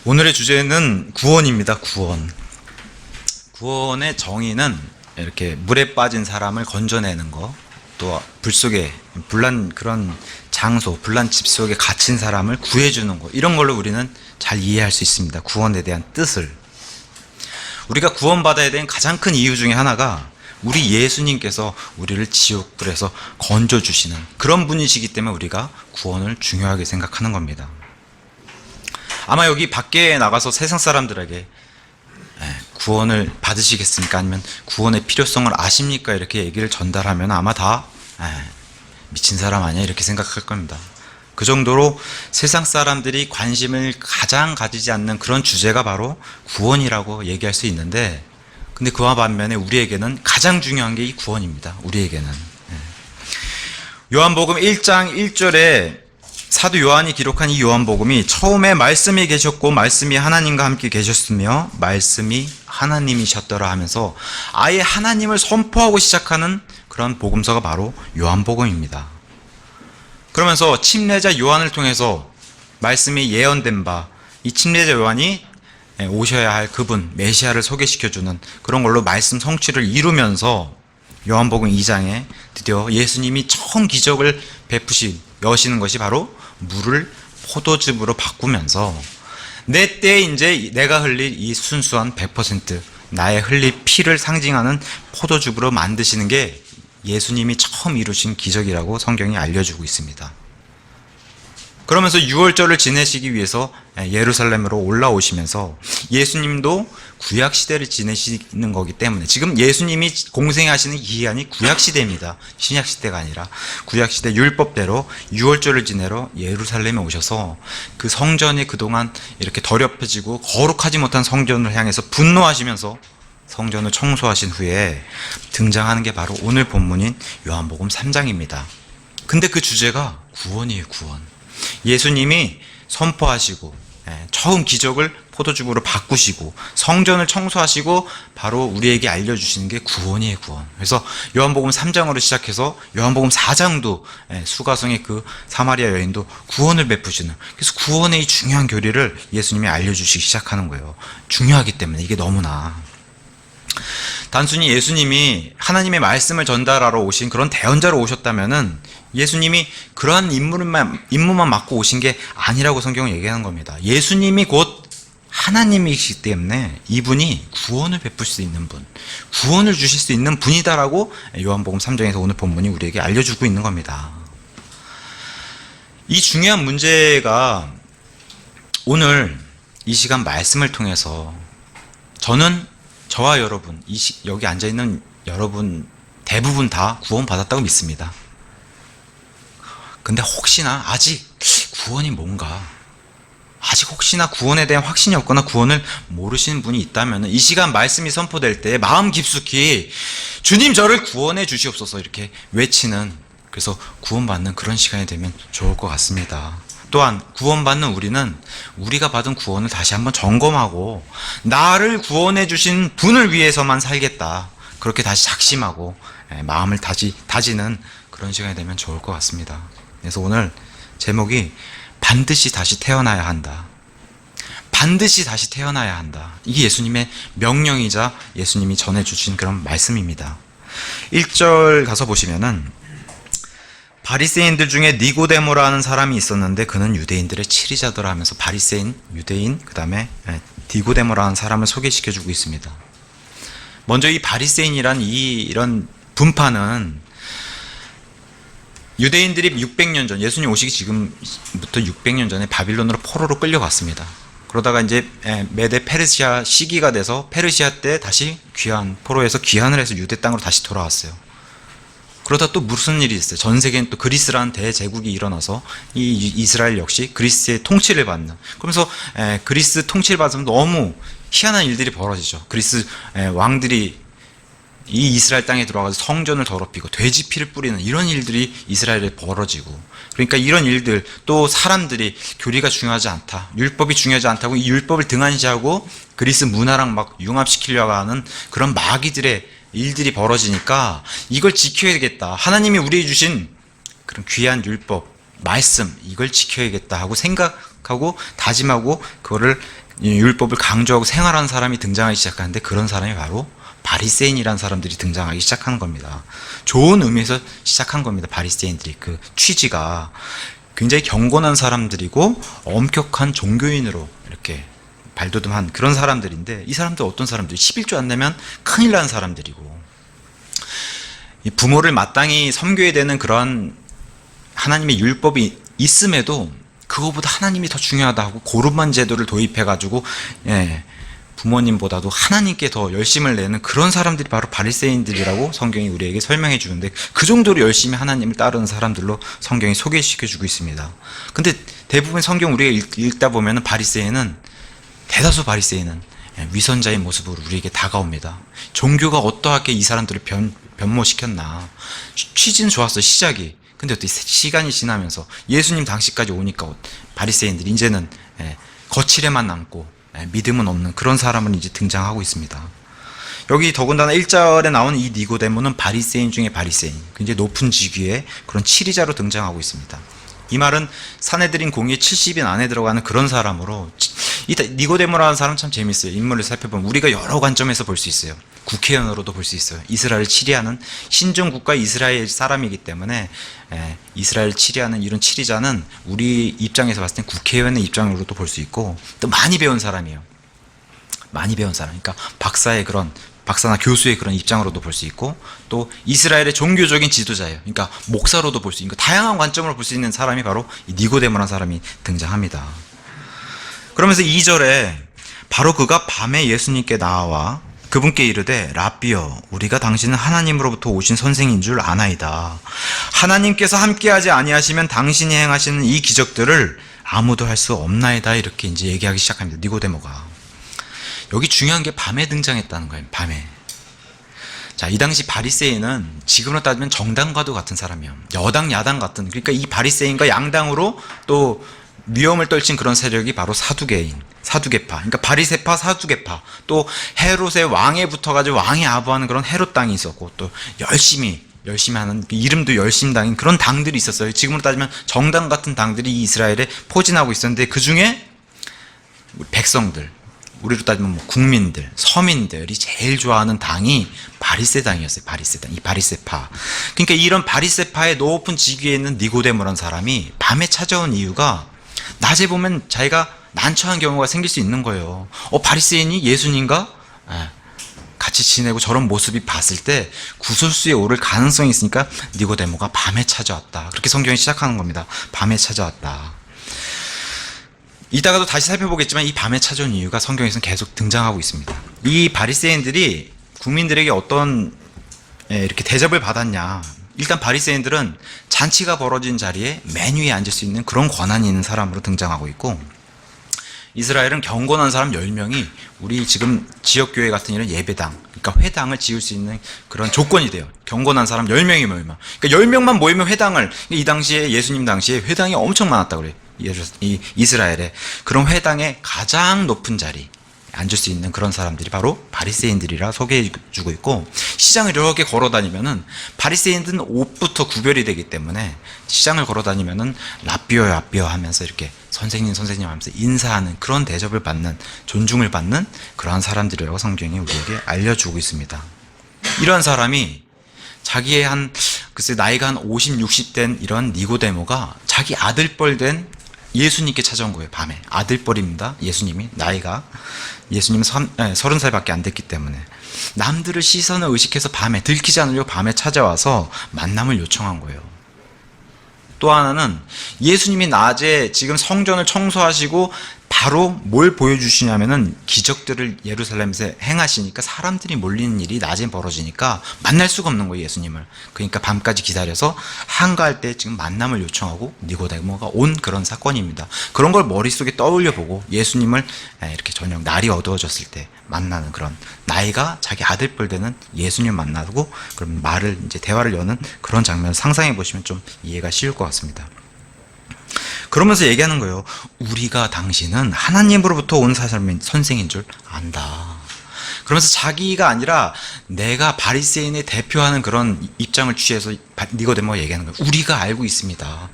오늘의 주제는 구원입니다. 구원. 구원의 정의는 이렇게 물에 빠진 사람을 건져내는 거, 또 불 속에 불난 그런 장소, 불난 집 속에 갇힌 사람을 구해주는 거, 이런 걸로 우리는 잘 이해할 수 있습니다. 구원에 대한 뜻을. 우리가 구원받아야 되는 가장 큰 이유 중에 하나가 우리 예수님께서 우리를 지옥불에서 건져주시는 그런 분이시기 때문에 우리가 구원을 중요하게 생각하는 겁니다. 아마 여기 밖에 나가서 세상 사람들에게 구원을 받으시겠습니까? 아니면 구원의 필요성을 아십니까? 이렇게 얘기를 전달하면 아마 다 미친 사람 아니야? 이렇게 생각할 겁니다. 그 정도로 세상 사람들이 관심을 가장 가지지 않는 그런 주제가 바로 구원이라고 얘기할 수 있는데, 근데 그와 반면에 우리에게는 가장 중요한 게 이 구원입니다. 우리에게는. 요한복음 1장 1절에 사도 요한이 기록한 이 요한복음이 처음에 말씀이 계셨고 말씀이 하나님과 함께 계셨으며 말씀이 하나님이셨더라 하면서 아예 하나님을 선포하고 시작하는 그런 복음서가 바로 요한복음입니다. 그러면서 침례자 요한을 통해서 말씀이 예언된 바, 이 침례자 요한이 오셔야 할 그분 메시아를 소개시켜주는 그런 걸로 말씀 성취를 이루면서 요한복음 2장에 드디어 예수님이 처음 기적을 여시는 것이 바로 물을 포도즙으로 바꾸면서 내 때에 이제 내가 흘릴 이 순수한 100% 나의 흘릴 피를 상징하는 포도즙으로 만드시는 게 예수님이 처음 이루신 기적이라고 성경이 알려주고 있습니다. 그러면서 유월절을 지내시기 위해서 예루살렘으로 올라오시면서 예수님도 구약시대를 지내시는 거기 때문에 지금 예수님이 공생하시는 기한이 구약시대입니다. 신약시대가 아니라 구약시대 율법대로 유월절을 지내러 예루살렘에 오셔서 그 성전이 그동안 이렇게 더럽혀지고 거룩하지 못한 성전을 향해서 분노하시면서 성전을 청소하신 후에 등장하는 게 바로 오늘 본문인 요한복음 3장입니다. 근데 그 주제가 구원이에요. 구원. 예수님이 선포하시고 처음 기적을 포도즙으로 바꾸시고 성전을 청소하시고 바로 우리에게 알려주시는 게 구원이에요. 구원. 그래서 요한복음 3장으로 시작해서 요한복음 4장도 수가성의 그 사마리아 여인도 구원을 베푸시는, 그래서 구원의 이 중요한 교리를 예수님이 알려주시기 시작하는 거예요. 중요하기 때문에 이게 너무나. 단순히 예수님이 하나님의 말씀을 전달하러 오신 그런 대언자로 오셨다면은 예수님이 그러한 임무만 맡고 오신 게 아니라고 성경은 얘기하는 겁니다. 예수님이 곧 하나님이시기 때문에 이분이 구원을 베풀 수 있는 분, 구원을 주실 수 있는 분이다라고 요한복음 3장에서 오늘 본문이 우리에게 알려주고 있는 겁니다. 이 중요한 문제가 오늘 이 시간 말씀을 통해서 저와 여러분, 여기 앉아있는 여러분 대부분 다 구원받았다고 믿습니다. 근데 혹시나 아직 구원이 뭔가, 아직 혹시나 구원에 대한 확신이 없거나 구원을 모르시는 분이 있다면 이 시간 말씀이 선포될 때 마음 깊숙이 주님 저를 구원해 주시옵소서 이렇게 외치는, 그래서 구원받는 그런 시간이 되면 좋을 것 같습니다. 또한 구원받는 우리는 우리가 받은 구원을 다시 한번 점검하고 나를 구원해 주신 분을 위해서만 살겠다, 그렇게 다시 작심하고 마음을 다지는 그런 시간이 되면 좋을 것 같습니다. 그래서 오늘 제목이 반드시 다시 태어나야 한다. 반드시 다시 태어나야 한다. 이게 예수님의 명령이자 예수님이 전해주신 그런 말씀입니다. 1절 가서 보시면은 바리새인들 중에 니고데모라는 사람이 있었는데 그는 유대인들의 치리자더라 하면서 바리새인, 유대인, 그 다음에 니고데모라는 사람을 소개시켜주고 있습니다. 먼저 이 바리새인이란 이런 분파는 유대인들이 600년 전, 예수님 오시기 지금부터 600년 전에 바빌론으로 포로로 끌려갔습니다. 그러다가 이제 메데 페르시아 시기가 돼서 페르시아 때 다시 포로에서 귀환을 해서 유대 땅으로 다시 돌아왔어요. 그러다 또 무슨 일이 있어요. 전 세계는 또 그리스라는 대제국이 일어나서 이 이스라엘 역시 그리스의 통치를 받는, 그러면서 그리스 통치를 받으면 너무 희한한 일들이 벌어지죠. 그리스 왕들이 이 이스라엘 땅에 들어가서 성전을 더럽히고 돼지 피를 뿌리는 이런 일들이 이스라엘에 벌어지고, 그러니까 이런 일들, 또 사람들이 교리가 중요하지 않다, 율법이 중요하지 않다고 이 율법을 등한시하고 그리스 문화랑 막 융합시키려고 하는 그런 마귀들의 일들이 벌어지니까 이걸 지켜야겠다, 하나님이 우리에게 주신 그런 귀한 율법, 말씀, 이걸 지켜야겠다 하고 생각하고 다짐하고 그거를 이 율법을 강조하고 생활하는 사람이 등장하기 시작하는데 그런 사람이 바로 바리새인이라는 사람들이 등장하기 시작하는 겁니다. 좋은 의미에서 시작한 겁니다. 바리새인들이 그 취지가 굉장히 경건한 사람들이고 엄격한 종교인으로 이렇게 발돋움한 그런 사람들인데 이 사람들 어떤 사람들이 11조 안 내면 큰일 나는 사람들이고 이 부모를 마땅히 섬겨야 되는 그런 하나님의 율법이 있음에도 그거보다 하나님이 더 중요하다고 고르반 제도를 도입해가지고 부모님보다도 하나님께 더 열심을 내는 그런 사람들이 바로 바리새인들이라고 성경이 우리에게 설명해 주는데 그 정도로 열심히 하나님을 따르는 사람들로 성경이 소개시켜 주고 있습니다. 근데 대부분 성경 우리가 읽다 보면 대다수 바리새인은 위선자의 모습으로 우리에게 다가옵니다. 종교가 어떠하게 이 사람들을 변모시켰나. 취지는 좋았어, 시작이. 근데 어떻게 시간이 지나면서 예수님 당시까지 오니까 바리새인들이 이제는 거칠에만 남고 믿음은 없는 그런 사람은 이제 등장하고 있습니다. 여기 더군다나 1절에 나오는 이 니고데모는 바리새인 중에 바리새인, 굉장히 높은 직위의 그런 치리자로 등장하고 있습니다. 이 말은 사내들인 공의에 70인 안에 들어가는 그런 사람으로, 이 니고데모라는 사람 참 재밌어요. 인물을 살펴보면 우리가 여러 관점에서 볼 수 있어요. 국회의원으로도 볼 수 있어요. 이스라엘을 치리하는 신정국가 이스라엘 사람이기 때문에 이스라엘 치리하는 이런 치리자는 우리 입장에서 봤을 때 국회의원의 입장으로도 볼 수 있고, 또 많이 배운 사람이에요. 많이 배운 사람, 그러니까 박사나 교수의 그런 입장으로도 볼 수 있고, 또 이스라엘의 종교적인 지도자예요. 그러니까 목사로도 볼 수 있고, 다양한 관점으로 볼 수 있는 사람이 바로 이 니고데모라는 사람이 등장합니다. 그러면서 2절에 바로 그가 밤에 예수님께 나와 그분께 이르되 랍비여 우리가 당신은 하나님으로부터 오신 선생인 줄 아나이다. 하나님께서 함께하지 아니하시면 당신이 행하시는 이 기적들을 아무도 할 수 없나이다. 이렇게 이제 얘기하기 시작합니다. 니고데모가. 여기 중요한 게 밤에 등장했다는 거예요. 밤에. 자, 이 당시 바리새인은 지금으로 따지면 정당과도 같은 사람이에요. 여당 야당 같은, 그러니까 이 바리새인과 양당으로 또 위험을 떨친 그런 세력이 바로 사두개파, 그러니까 바리새파, 사두개파, 또 헤롯의 왕에 붙어가지고 왕이 아부하는 그런 헤롯 당이 있었고, 또 열심히 하는, 이름도 열심당인 그런 당들이 있었어요. 지금으로 따지면 정당 같은 당들이 이스라엘에 포진하고 있었는데 그 중에 백성들, 우리로 따지면 뭐 국민들, 서민들이 제일 좋아하는 당이 바리새당이었어요. 바리새당, 이 바리새파. 그러니까 이런 바리새파의 높은 직위에 있는 니고데모라는 사람이 밤에 찾아온 이유가, 낮에 보면 자기가 난처한 경우가 생길 수 있는 거예요. 바리새인이 예수님과 같이 지내고 저런 모습이 봤을 때 구설수에 오를 가능성이 있으니까 니고데모가 밤에 찾아왔다. 그렇게 성경이 시작하는 겁니다. 밤에 찾아왔다. 이따가도 다시 살펴보겠지만 이 밤에 찾아온 이유가 성경에서는 계속 등장하고 있습니다. 이 바리새인들이 국민들에게 어떤 이렇게 대접을 받았냐. 일단 바리새인들은 잔치가 벌어진 자리에 맨 위에 앉을 수 있는 그런 권한이 있는 사람으로 등장하고 있고, 이스라엘은 경건한 사람 10명이 우리 지금 지역교회 같은 이런 예배당, 그러니까 회당을 지을 수 있는 그런 조건이 돼요. 경건한 사람 10명이 모이면. 그러니까 10명만 모이면 회당을, 이 당시에 예수님 당시에 회당이 엄청 많았다고 그래요. 이 이스라엘에. 그런 회당의 가장 높은 자리 앉을 수 있는 그런 사람들이 바로 바리새인들이라 소개해주고 있고, 시장을 이렇게 걸어다니면은 바리새인들은 옷부터 구별이 되기 때문에 시장을 걸어다니면은 랍비어 하면서 이렇게 선생님 하면서 인사하는 그런 대접을 받는, 존중을 받는 그러한 사람들이라고 성경이 우리에게 알려주고 있습니다. 이런 사람이 자기의 글쎄 나이가 한 50, 60 된 이런 니고데모가 자기 아들뻘 된 예수님께 찾아온 거예요. 밤에. 아들뻘입니다. 예수님이. 나이가. 예수님은 30살밖에 안 됐기 때문에. 남들을 시선을 의식해서 밤에, 들키지 않으려고 밤에 찾아와서 만남을 요청한 거예요. 또 하나는 예수님이 낮에 지금 성전을 청소하시고 바로 뭘 보여주시냐면은 기적들을 예루살렘에서 행하시니까 사람들이 몰리는 일이 낮에 벌어지니까 만날 수가 없는 거예요, 예수님을. 그러니까 밤까지 기다려서 한가할 때 지금 만남을 요청하고 니고데모가 온 그런 사건입니다. 그런 걸 머릿속에 떠올려 보고 예수님을 이렇게 저녁 날이 어두워졌을 때 만나는, 그런 나이가 자기 아들뻘 되는 예수님 만나고 그럼 대화를 여는 그런 장면을 상상해 보시면 좀 이해가 쉬울 것 같습니다. 그러면서 얘기하는 거예요. 우리가 당신은 하나님으로부터 온 선생인 줄 안다. 그러면서 자기가 아니라 내가 바리새인의 대표하는 그런 입장을 취해서 니고데모가 얘기하는 거예요. 우리가 알고 있습니다.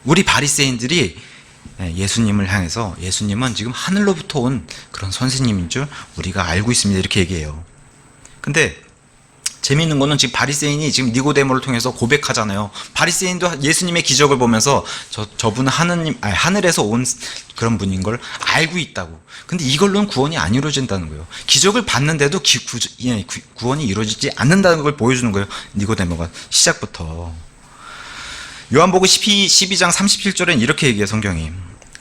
우리 바리새인들이 예수님을 향해서 예수님은 지금 하늘로부터 온 그런 선생님인 줄 우리가 알고 있습니다. 이렇게 얘기해요. 근데 재미있는 거는 지금 바리새인이 지금 니고데모를 통해서 고백하잖아요. 바리새인도 예수님의 기적을 보면서 저분은 하늘에서 온 그런 분인 걸 알고 있다고. 근데 이걸로는 구원이 안 이루어진다는 거예요. 기적을 봤는데도 구원이 이루어지지 않는다는 걸 보여주는 거예요. 니고데모가 시작부터. 요한복음 12장 37절엔 이렇게 얘기해요. 성경이.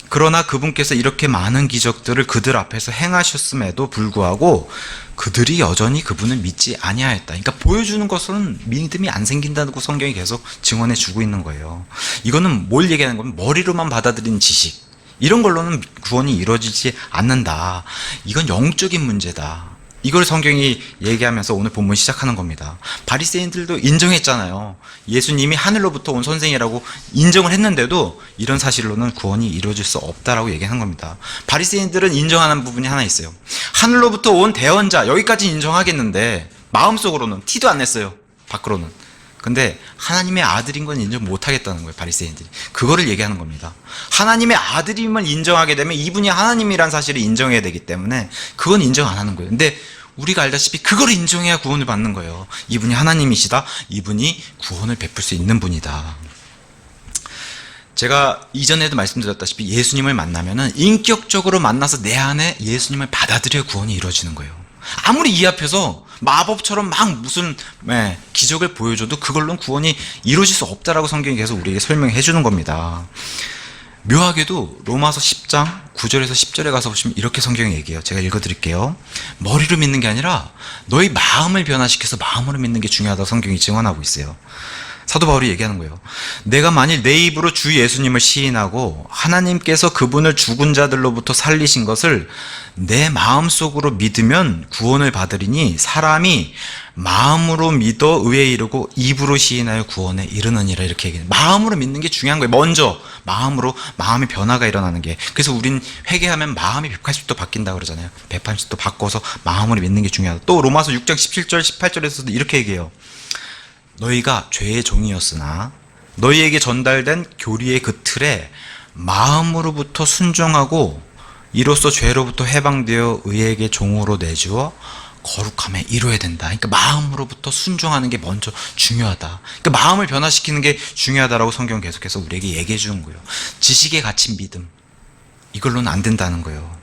그러나 그분께서 이렇게 많은 기적들을 그들 앞에서 행하셨음에도 불구하고 그들이 여전히 그분을 믿지 아니하였다. 그러니까 보여주는 것은 믿음이 안 생긴다고 성경이 계속 증언해 주고 있는 거예요. 이거는 뭘 얘기하는 거면 머리로만 받아들이는 지식, 이런 걸로는 구원이 이루어지지 않는다. 이건 영적인 문제다. 이걸 성경이 얘기하면서 오늘 본문 시작하는 겁니다. 바리새인들도 인정했잖아요. 예수님이 하늘로부터 온 선생이라고 인정을 했는데도 이런 사실로는 구원이 이루어질 수 없다라고 얘기하는 겁니다. 바리새인들은 인정하는 부분이 하나 있어요. 하늘로부터 온 대언자, 여기까지 인정하겠는데 마음속으로는 티도 안 냈어요. 밖으로는. 근데 하나님의 아들인 건 인정 못하겠다는 거예요. 바리새인들이. 그거를 얘기하는 겁니다. 하나님의 아들임을 인정하게 되면 이분이 하나님이란 사실을 인정해야 되기 때문에 그건 인정 안 하는 거예요. 근데 우리가 알다시피 그걸 인정해야 구원을 받는 거예요. 이분이 하나님이시다. 이분이 구원을 베풀 수 있는 분이다. 제가 이전에도 말씀드렸다시피 예수님을 만나면은 인격적으로 만나서 내 안에 예수님을 받아들여 구원이 이루어지는 거예요. 아무리 이 앞에서 마법처럼 막 무슨 기적을 보여줘도 그걸로는 구원이 이루어질 수 없다라고 성경이 계속 우리에게 설명해 주는 겁니다. 묘하게도 로마서 10장 9절에서 10절에 가서 보시면 이렇게 성경이 얘기해요. 제가 읽어드릴게요. 머리로 믿는 게 아니라 너희 마음을 변화시켜서 마음으로 믿는 게 중요하다고 성경이 증언하고 있어요. 사도 바울이 얘기하는 거예요. 내가 만일 내 입으로 주 예수님을 시인하고 하나님께서 그분을 죽은 자들로부터 살리신 것을 내 마음속으로 믿으면 구원을 받으리니 사람이 마음으로 믿어 의에 이르고 입으로 시인하여 구원에 이르느니라. 이렇게 얘기해요. 마음으로 믿는 게 중요한 거예요. 먼저 마음의 변화가 일어나는 게. 그래서 우린 회개하면 마음이 180도 바뀐다 그러잖아요. 180도 바꿔서 마음으로 믿는 게 중요하다. 또 로마서 6장 17절 18절에서도 이렇게 얘기해요. 너희가 죄의 종이었으나 너희에게 전달된 교리의 그 틀에 마음으로부터 순종하고 이로써 죄로부터 해방되어 의에게 종으로 내주어 거룩함에 이루어야 된다. 그러니까 마음으로부터 순종하는 게 먼저 중요하다. 그러니까 마음을 변화시키는 게 중요하다라고 성경 계속해서 우리에게 얘기해 주는 거예요. 지식에 갇힌 믿음, 이걸로는 안 된다는 거예요.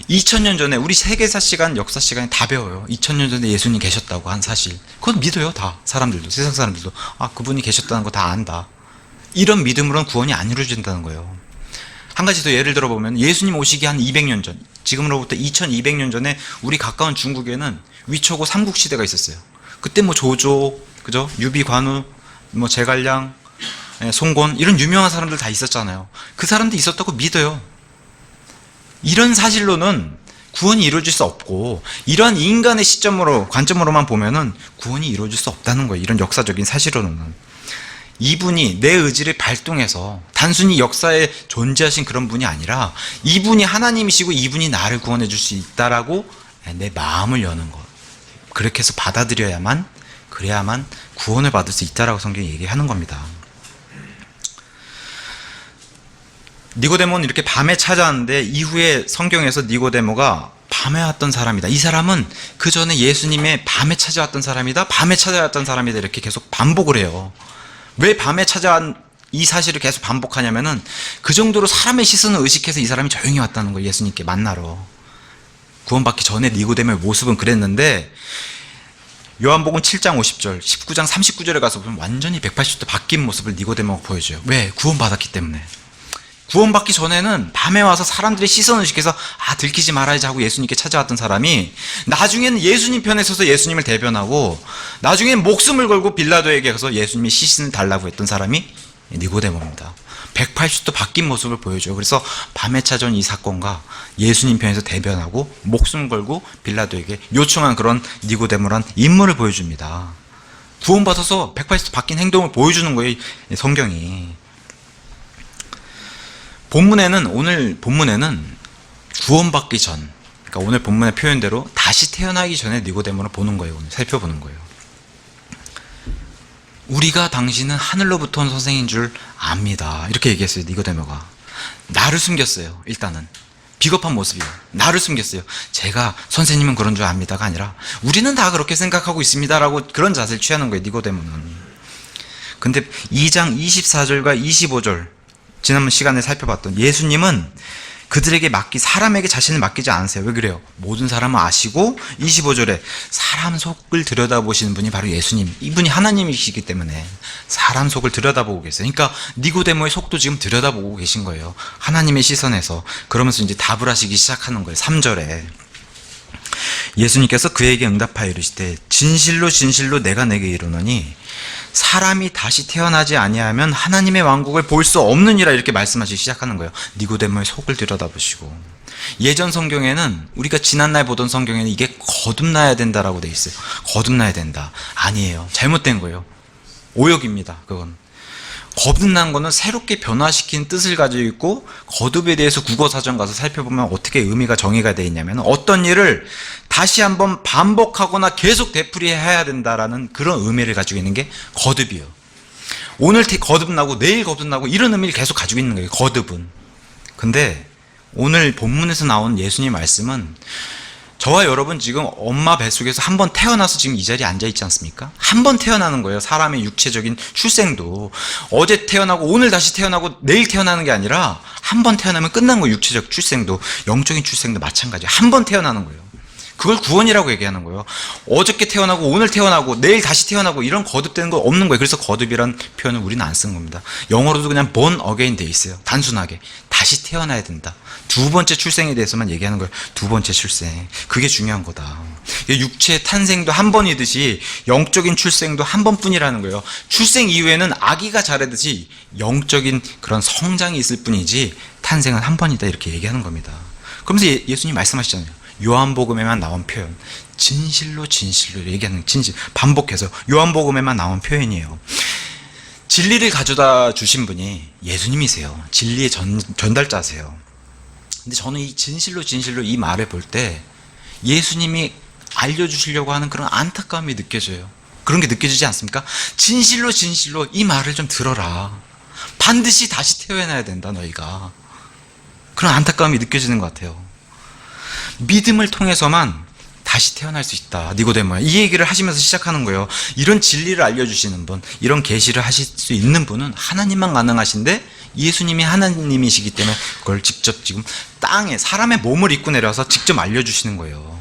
2000년 전에 우리 세계사 시간, 역사 시간에 다 배워요. 2000년 전에 예수님 계셨다고 한 사실. 그건 믿어요. 다 사람들도, 세상 사람들도. 아, 그분이 계셨다는 거 다 안다. 이런 믿음으로는 구원이 안 이루어진다는 거예요. 한 가지 더 예를 들어보면 예수님 오시기 한 200년 전, 지금으로부터 2200년 전에 우리 가까운 중국에는 위초고 삼국시대가 있었어요. 그때 뭐 조조, 그죠? 유비, 관우, 뭐 제갈량, 송곤, 이런 유명한 사람들 다 있었잖아요. 그 사람들 있었다고 믿어요. 이런 사실로는 구원이 이루어질 수 없고, 이러한 인간의 관점으로만 보면은 구원이 이루어질 수 없다는 거예요. 이런 역사적인 사실로는. 이분이 내 의지를 발동해서 단순히 역사에 존재하신 그런 분이 아니라 이분이 하나님이시고 이분이 나를 구원해 줄 수 있다라고 내 마음을 여는 것. 그렇게 해서 그래야만 구원을 받을 수 있다라고 성경이 얘기하는 겁니다. 니고데모는 이렇게 밤에 찾아왔는데 이후에 성경에서 니고데모가 밤에 왔던 사람이다. 이 사람은 그 전에 예수님의 밤에 찾아왔던 사람이다. 밤에 찾아왔던 사람이다. 이렇게 계속 반복을 해요. 왜 밤에 찾아온 이 사실을 계속 반복하냐면은 그 정도로 사람의 시선을 의식해서 이 사람이 조용히 왔다는 거예요. 예수님께 만나러. 구원받기 전에 니고데모의 모습은 그랬는데 요한복음 7장 50절, 19장 39절에 가서 보면 완전히 180도 바뀐 모습을 니고데모가 보여줘요. 왜? 구원받았기 때문에. 구원받기 전에는 밤에 와서 사람들의 시선을 의식해서 들키지 말아야지 하고 예수님께 찾아왔던 사람이 나중에는 예수님 편에 서서 예수님을 대변하고 나중에는 목숨을 걸고 빌라도에게 가서 예수님의 시신을 달라고 했던 사람이 니고데모입니다. 180도 바뀐 모습을 보여줘요. 그래서 밤에 찾아온 이 사건과 예수님 편에서 대변하고 목숨을 걸고 빌라도에게 요청한 그런 니고데모란 인물을 보여줍니다. 구원받아서 180도 바뀐 행동을 보여주는 거예요. 성경이. 오늘 본문에는 구원받기 전, 그러니까 오늘 본문의 표현대로 다시 태어나기 전에 니고데모를 보는 거예요. 오늘 살펴보는 거예요. 우리가 당신은 하늘로부터 온 선생인 줄 압니다. 이렇게 얘기했어요. 니고데모가. 나를 숨겼어요. 일단은 비겁한 모습이에요. 나를 숨겼어요. 제가 선생님은 그런 줄 압니다가 아니라 우리는 다 그렇게 생각하고 있습니다라고 그런 자세를 취하는 거예요. 니고데모는. 근데 2장 24절과 25절 지난번 시간에 살펴봤던 예수님은 그들에게 사람에게 자신을 맡기지 않으세요. 왜 그래요? 모든 사람은 아시고 25절에 사람 속을 들여다보시는 분이 바로 예수님. 이분이 하나님이시기 때문에 사람 속을 들여다보고 계세요. 그러니까 니고데모의 속도 지금 들여다보고 계신 거예요. 하나님의 시선에서. 그러면서 이제 답을 하시기 시작하는 거예요. 3절에 예수님께서 그에게 응답하여 이르시되 진실로 진실로 내가 내게 이르노니 사람이 다시 태어나지 아니하면 하나님의 왕국을 볼 수 없느니라 이렇게 말씀하시기 시작하는 거예요. 니고데모의 속을 들여다보시고. 예전 성경에는 우리가 지난날 보던 성경에는 이게 거듭나야 된다라고 돼 있어요. 거듭나야 된다. 아니에요. 잘못된 거예요. 오역입니다. 그건. 거듭난 거는 새롭게 변화시킨 뜻을 가지고 있고 거듭에 대해서 국어사전 가서 살펴보면 어떻게 의미가 정의가 되어 있냐면 어떤 일을 다시 한번 반복하거나 계속 되풀이해야 된다라는 그런 의미를 가지고 있는 게 거듭이에요. 오늘 거듭나고 내일 거듭나고 이런 의미를 계속 가지고 있는 거예요. 거듭은. 근데 오늘 본문에서 나온 예수님 말씀은 저와 여러분 지금 엄마 뱃속에서 한 번 태어나서 지금 이 자리에 앉아있지 않습니까? 한 번 태어나는 거예요. 사람의 육체적인 출생도. 어제 태어나고 오늘 다시 태어나고 내일 태어나는 게 아니라 한 번 태어나면 끝난 거예요. 육체적 출생도. 영적인 출생도 마찬가지예요. 한 번 태어나는 거예요. 그걸 구원이라고 얘기하는 거예요. 어저께 태어나고 오늘 태어나고 내일 다시 태어나고 이런 거듭되는 거 없는 거예요. 그래서 거듭이란 표현을 우리는 안 쓴 겁니다. 영어로도 그냥 born again 돼 있어요. 단순하게. 다시 태어나야 된다. 두 번째 출생에 대해서만 얘기하는 거예요. 두 번째 출생. 그게 중요한 거다. 육체의 탄생도 한 번이듯이 영적인 출생도 한 번뿐이라는 거예요. 출생 이후에는 아기가 자라듯이 영적인 그런 성장이 있을 뿐이지 탄생은 한 번이다 이렇게 얘기하는 겁니다. 그러면서 예수님 말씀하시잖아요. 요한복음에만 나온 표현. 진실로 진실로 얘기하는 진실. 반복해서 요한복음에만 나온 표현이에요. 진리를 가져다 주신 분이 예수님이세요. 진리의 전달자세요. 근데 저는 이 진실로 진실로 이 말을 볼 때 예수님이 알려주시려고 하는 그런 안타까움이 느껴져요. 그런 게 느껴지지 않습니까? 진실로 진실로 이 말을 좀 들어라. 반드시 다시 태어나야 된다 너희가. 그런 안타까움이 느껴지는 것 같아요. 믿음을 통해서만 다시 태어날 수 있다. 니고데모야. 이 얘기를 하시면서 시작하는 거예요. 이런 진리를 알려주시는 분, 이런 계시를 하실 수 있는 분은 하나님만 가능하신데 예수님이 하나님이시기 때문에 그걸 직접 지금 땅에 사람의 몸을 입고 내려와서 직접 알려주시는 거예요.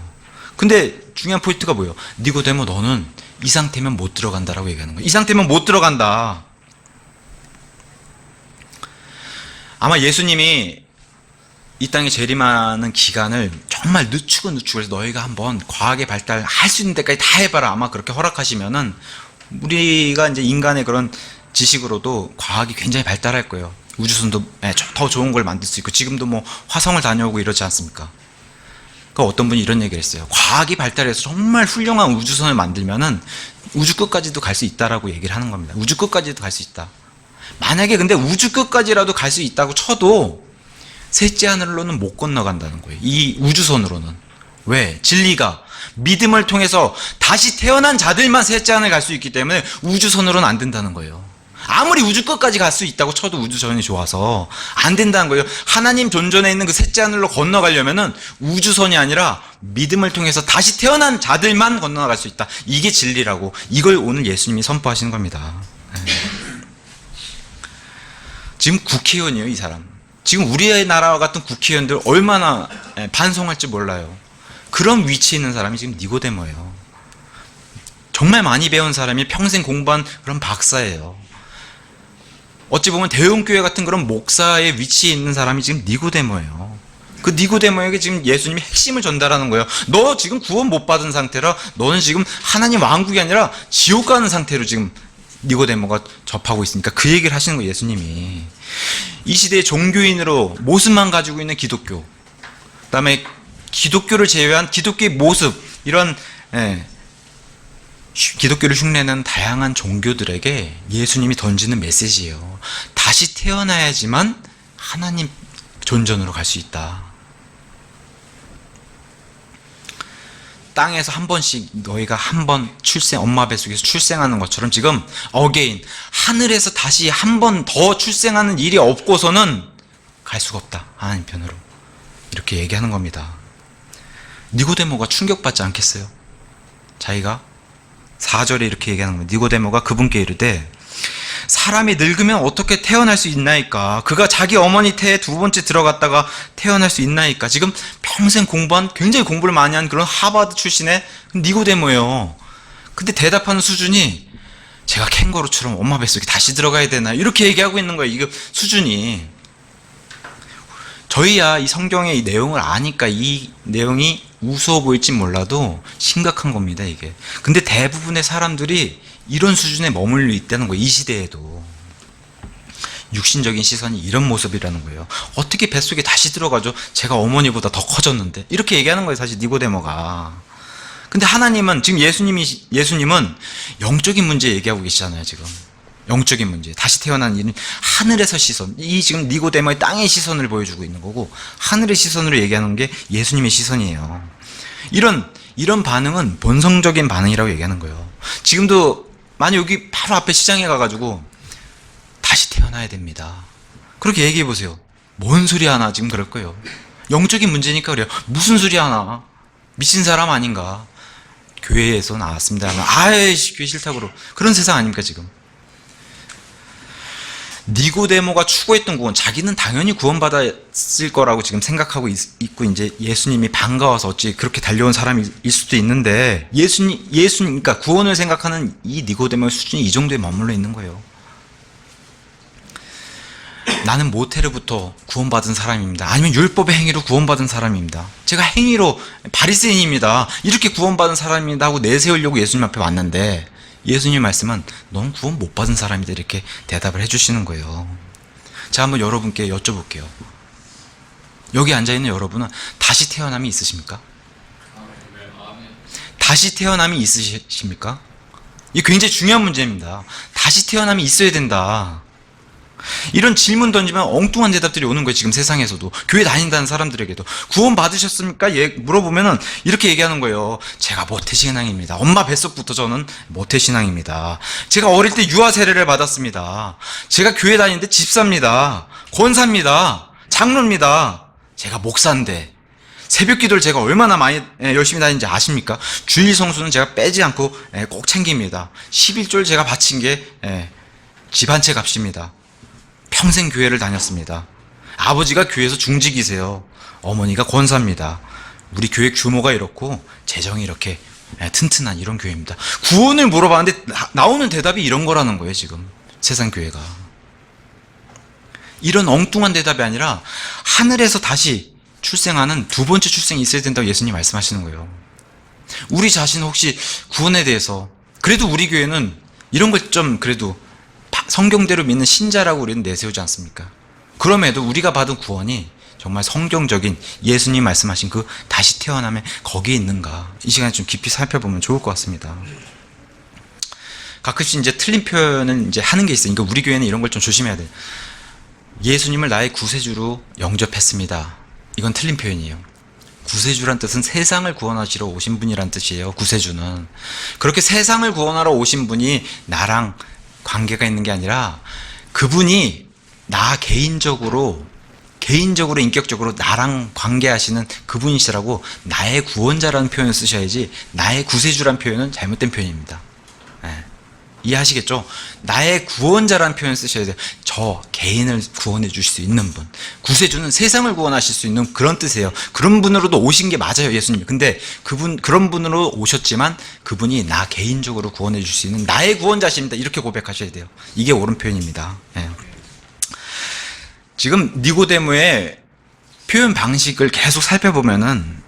근데 중요한 포인트가 뭐예요? 니고데모 너는 이 상태면 못 들어간다라고 얘기하는 거예요. 이 상태면 못 들어간다. 아마 예수님이 이 땅에 재림하는 기간을 정말 늦추고 해서 너희가 한번 과학의 발달할 수 있는 데까지 다 해봐라. 아마 그렇게 허락하시면은 우리가 이제 인간의 그런 지식으로도 과학이 굉장히 발달할 거예요. 우주선도 더 좋은 걸 만들 수 있고 지금도 뭐 화성을 다녀오고 이러지 않습니까? 그러니까 어떤 분이 이런 얘기를 했어요. 과학이 발달해서 정말 훌륭한 우주선을 만들면은 우주 끝까지도 갈 수 있다라고 얘기를 하는 겁니다. 우주 끝까지도 갈 수 있다. 만약에 근데 우주 끝까지라도 갈 수 있다고 쳐도 셋째 하늘로는 못 건너간다는 거예요. 이 우주선으로는. 왜? 진리가 믿음을 통해서 다시 태어난 자들만 셋째 하늘 갈 수 있기 때문에 우주선으로는 안 된다는 거예요. 아무리 우주 끝까지 갈 수 있다고 쳐도 우주선이 좋아서 안 된다는 거예요. 하나님 존전에 있는 그 셋째 하늘로 건너가려면은 우주선이 아니라 믿음을 통해서 다시 태어난 자들만 건너갈 수 있다. 이게 진리라고. 이걸 오늘 예수님이 선포하시는 겁니다. 지금 국회의원이에요, 이 사람. 지금 우리나라와 같은 국회의원들 얼마나 반성할지 몰라요. 그런 위치에 있는 사람이 지금 니고데모예요. 정말 많이 배운 사람이 평생 공부한 그런 박사예요. 어찌 보면 대형교회 같은 그런 목사의 위치에 있는 사람이 지금 니고데모예요. 그 니고데모에게 지금 예수님이 핵심을 전달하는 거예요. 너 지금 구원 못 받은 상태라 너는 지금 하나님 왕국이 아니라 지옥 가는 상태로 지금 니고데모가 접하고 있으니까 그 얘기를 하시는 거예요, 예수님이. 이 시대의 종교인으로 모습만 가지고 있는 기독교, 그 다음에 기독교를 제외한 기독교의 모습, 이런 기독교를 흉내내는 다양한 종교들에게 예수님이 던지는 메시지예요. 다시 태어나야지만 하나님 존전으로 갈 수 있다. 땅에서 한 번씩 너희가 한 번 엄마 뱃속에서 출생하는 것처럼 지금 어게인 하늘에서 다시 한 번 더 출생하는 일이 없고서는 갈 수가 없다. 하나님 편으로. 이렇게 얘기하는 겁니다. 니고데모가 충격받지 않겠어요? 자기가 4절에 이렇게 얘기하는 거예요. 니고데모가 그분께 이르되 사람이 늙으면 어떻게 태어날 수 있나이까? 그가 자기 어머니 태에 두 번째 들어갔다가 태어날 수 있나이까? 지금 평생 공부한, 굉장히 공부를 많이 한 그런 하버드 출신의 니고데모예요. 근데 대답하는 수준이 제가 캥거루처럼 엄마 뱃속에 다시 들어가야 되나? 이렇게 얘기하고 있는 거예요. 이거 수준이. 저희야 이 성경의 이 내용을 아니까 이 내용이 우스워 보일진 몰라도 심각한 겁니다, 이게. 근데 대부분의 사람들이 이런 수준에 머물러 있다는 거예요. 이 시대에도. 육신적인 시선이 이런 모습이라는 거예요. 어떻게 뱃속에 다시 들어가죠? 제가 어머니보다 더 커졌는데. 이렇게 얘기하는 거예요, 사실 니고데모가. 근데 하나님은, 지금 예수님은 영적인 문제 얘기하고 계시잖아요, 지금. 영적인 문제. 다시 태어난 일은 하늘에서 시선. 이 지금 니고데모의 땅의 시선을 보여주고 있는 거고, 하늘의 시선으로 얘기하는 게 예수님의 시선이에요. 이런 반응은 본성적인 반응이라고 얘기하는 거예요. 지금도 만약 여기 바로 앞에 시장에 가가지고 다시 태어나야 됩니다. 그렇게 얘기해 보세요. 뭔 소리 하나 지금 그럴 거예요. 영적인 문제니까 그래요. 무슨 소리 하나. 미친 사람 아닌가. 교회에서 나왔습니다. 아이씨, 교회 싫다고 그러. 그런 세상 아닙니까 지금. 니고데모가 추구했던 구원, 자기는 당연히 구원받았을 거라고 지금 생각하고 있고, 이제 예수님이 반가워서 어찌 그렇게 달려온 사람일 수도 있는데, 그러니까 구원을 생각하는 이 니고데모의 수준이 이 정도에 머물러 있는 거예요. 나는 모태로부터 구원받은 사람입니다. 아니면 율법의 행위로 구원받은 사람입니다. 제가 행위로 바리새인입니다. 이렇게 구원받은 사람입니다 하고 내세우려고 예수님 앞에 왔는데, 예수님 말씀은 넌 구원 못 받은 사람이다 이렇게 대답을 해주시는 거예요. 자, 한번 여러분께 여쭤볼게요. 여기 앉아있는 여러분은 다시 태어남이 있으십니까? 다시 태어남이 있으십니까? 이게 굉장히 중요한 문제입니다. 다시 태어남이 있어야 된다. 이런 질문 던지면 엉뚱한 대답들이 오는 거예요. 지금 세상에서도. 교회 다닌다는 사람들에게도. 구원 받으셨습니까? 물어보면은 이렇게 얘기하는 거예요. 제가 모태신앙입니다. 엄마 뱃속부터 저는 모태신앙입니다. 제가 어릴 때 유아 세례를 받았습니다. 제가 교회 다니는데 집사입니다. 권사입니다. 장로입니다. 제가 목사인데 새벽 기도를 제가 얼마나 많이 열심히 다니는지 아십니까? 주일 성수는 제가 빼지 않고 꼭 챙깁니다. 11조를 제가 바친 게 집 한 채 값입니다. 평생 교회를 다녔습니다. 아버지가 교회에서 중직이세요. 어머니가 권사입니다. 우리 교회 규모가 이렇고 재정이 이렇게 튼튼한 이런 교회입니다. 구원을 물어봤는데 나오는 대답이 이런 거라는 거예요. 지금 세상 교회가. 이런 엉뚱한 대답이 아니라 하늘에서 다시 출생하는 두 번째 출생이 있어야 된다고 예수님 말씀하시는 거예요. 우리 자신 혹시 구원에 대해서, 그래도 우리 교회는 이런 걸 좀 그래도 성경대로 믿는 신자라고 우리는 내세우지 않습니까? 그럼에도 우리가 받은 구원이 정말 성경적인 예수님 말씀하신 그 다시 태어남에 거기에 있는가, 이 시간에 좀 깊이 살펴보면 좋을 것 같습니다. 가끔씩 이제 틀린 표현을 이제 하는 게 있어요. 그러니까 우리 교회는 이런 걸 좀 조심해야 돼요. 예수님을 나의 구세주로 영접했습니다. 이건 틀린 표현이에요. 구세주란 뜻은 세상을 구원하시러 오신 분이란 뜻이에요. 구세주는. 그렇게 세상을 구원하러 오신 분이 나랑 관계가 있는 게 아니라 그분이 나 개인적으로 인격적으로 나랑 관계하시는 그분이시라고 나의 구원자라는 표현을 쓰셔야지, 나의 구세주라는 표현은 잘못된 표현입니다. 이해하시겠죠? 나의 구원자라는 표현을 쓰셔야 돼요. 저 개인을 구원해 주실 수 있는 분. 구세주는 세상을 구원하실 수 있는 그런 뜻이에요. 그런 분으로도 오신 게 맞아요, 예수님. 근데 그런 분으로 오셨지만 그분이 나 개인적으로 구원해 줄 수 있는 나의 구원자십니다. 이렇게 고백하셔야 돼요. 이게 옳은 표현입니다. 지금 니고데모의 표현 방식을 계속 살펴보면은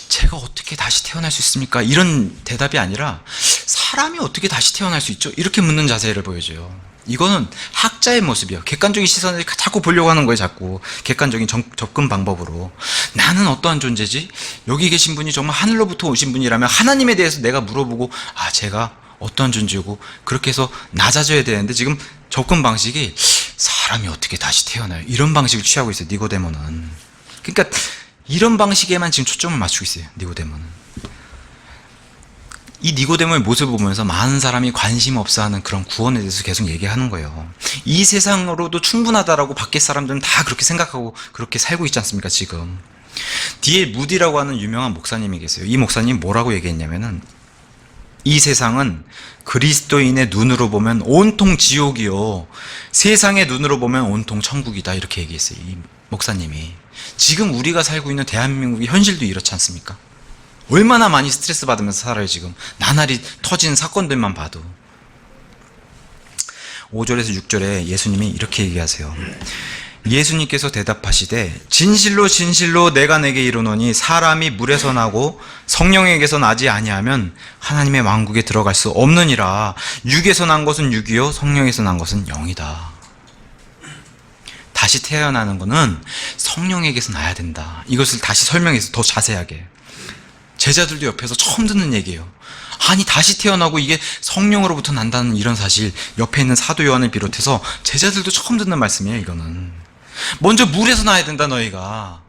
제가 어떻게 다시 태어날 수 있습니까? 이런 대답이 아니라 사람이 어떻게 다시 태어날 수 있죠? 이렇게 묻는 자세를 보여줘요. 이거는 학자의 모습이에요. 객관적인 시선을 자꾸 보려고 하는 거예요. 자꾸 객관적인 접근 방법으로. 나는 어떠한 존재지? 여기 계신 분이 정말 하늘로부터 오신 분이라면 하나님에 대해서 내가 물어보고, 제가 어떠한 존재고, 그렇게 해서 낮아져야 되는데 지금 접근 방식이 사람이 어떻게 다시 태어나요? 이런 방식을 취하고 있어요, 니고데모는. 그러니까 이런 방식에만 지금 초점을 맞추고 있어요, 니고데모는. 이 니고데모의 모습을 보면서 많은 사람이 관심 없어하는 그런 구원에 대해서 계속 얘기하는 거예요. 이 세상으로도 충분하다라고 밖에 사람들은 다 그렇게 생각하고 그렇게 살고 있지 않습니까, 지금. D.L. 무디라고 하는 유명한 목사님이 계세요. 이 목사님 뭐라고 얘기했냐면은, 이 세상은 그리스도인의 눈으로 보면 온통 지옥이요, 세상의 눈으로 보면 온통 천국이다, 이렇게 얘기했어요, 이 목사님이. 지금 우리가 살고 있는 대한민국의 현실도 이렇지 않습니까? 얼마나 많이 스트레스 받으면서 살아요, 지금. 나날이 터지는 사건들만 봐도. 5절에서 6절에 예수님이 이렇게 얘기하세요. 예수님께서 대답하시되 진실로 진실로 내가 내게 이르노니 사람이 물에서 나고 성령에게서 나지 아니하면 하나님의 왕국에 들어갈 수 없느니라. 육에서 난 것은 육이요 성령에서 난 것은 영이다. 다시 태어나는 것은 성령에게서 나야 된다. 이것을 다시 설명해서 더 자세하게. 제자들도 옆에서 처음 듣는 얘기예요. 아니, 다시 태어나고 이게 성령으로부터 난다는 이런 사실, 옆에 있는 사도 요한을 비롯해서 제자들도 처음 듣는 말씀이에요. 이거는 먼저 물에서 나야 된다. 너희가,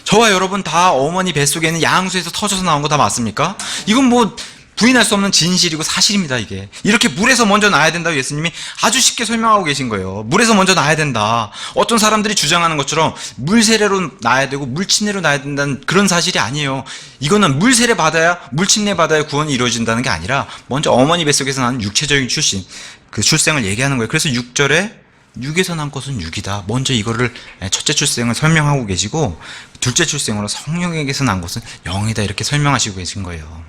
저와 여러분 다 어머니 뱃속에 있는 양수에서 터져서 나온 거 다 맞습니까? 이건 뭐 부인할 수 없는 진실이고 사실입니다. 이게 이렇게 물에서 먼저 나야 된다고 예수님이 아주 쉽게 설명하고 계신 거예요. 물에서 먼저 나야 된다. 어떤 사람들이 주장하는 것처럼 물 세례로 나야 되고 물 침례로 나야 된다는 그런 사실이 아니에요. 이거는 물 세례 받아야, 물 침례 받아야 구원이 이루어진다는 게 아니라 먼저 어머니 뱃속에서 나는 육체적인 출신, 그 출생을 얘기하는 거예요. 그래서 6절에 육에서 난 것은 육이다. 먼저 이거를 첫째 출생을 설명하고 계시고, 둘째 출생으로 성령에게서 난 것은 영이다, 이렇게 설명하시고 계신 거예요.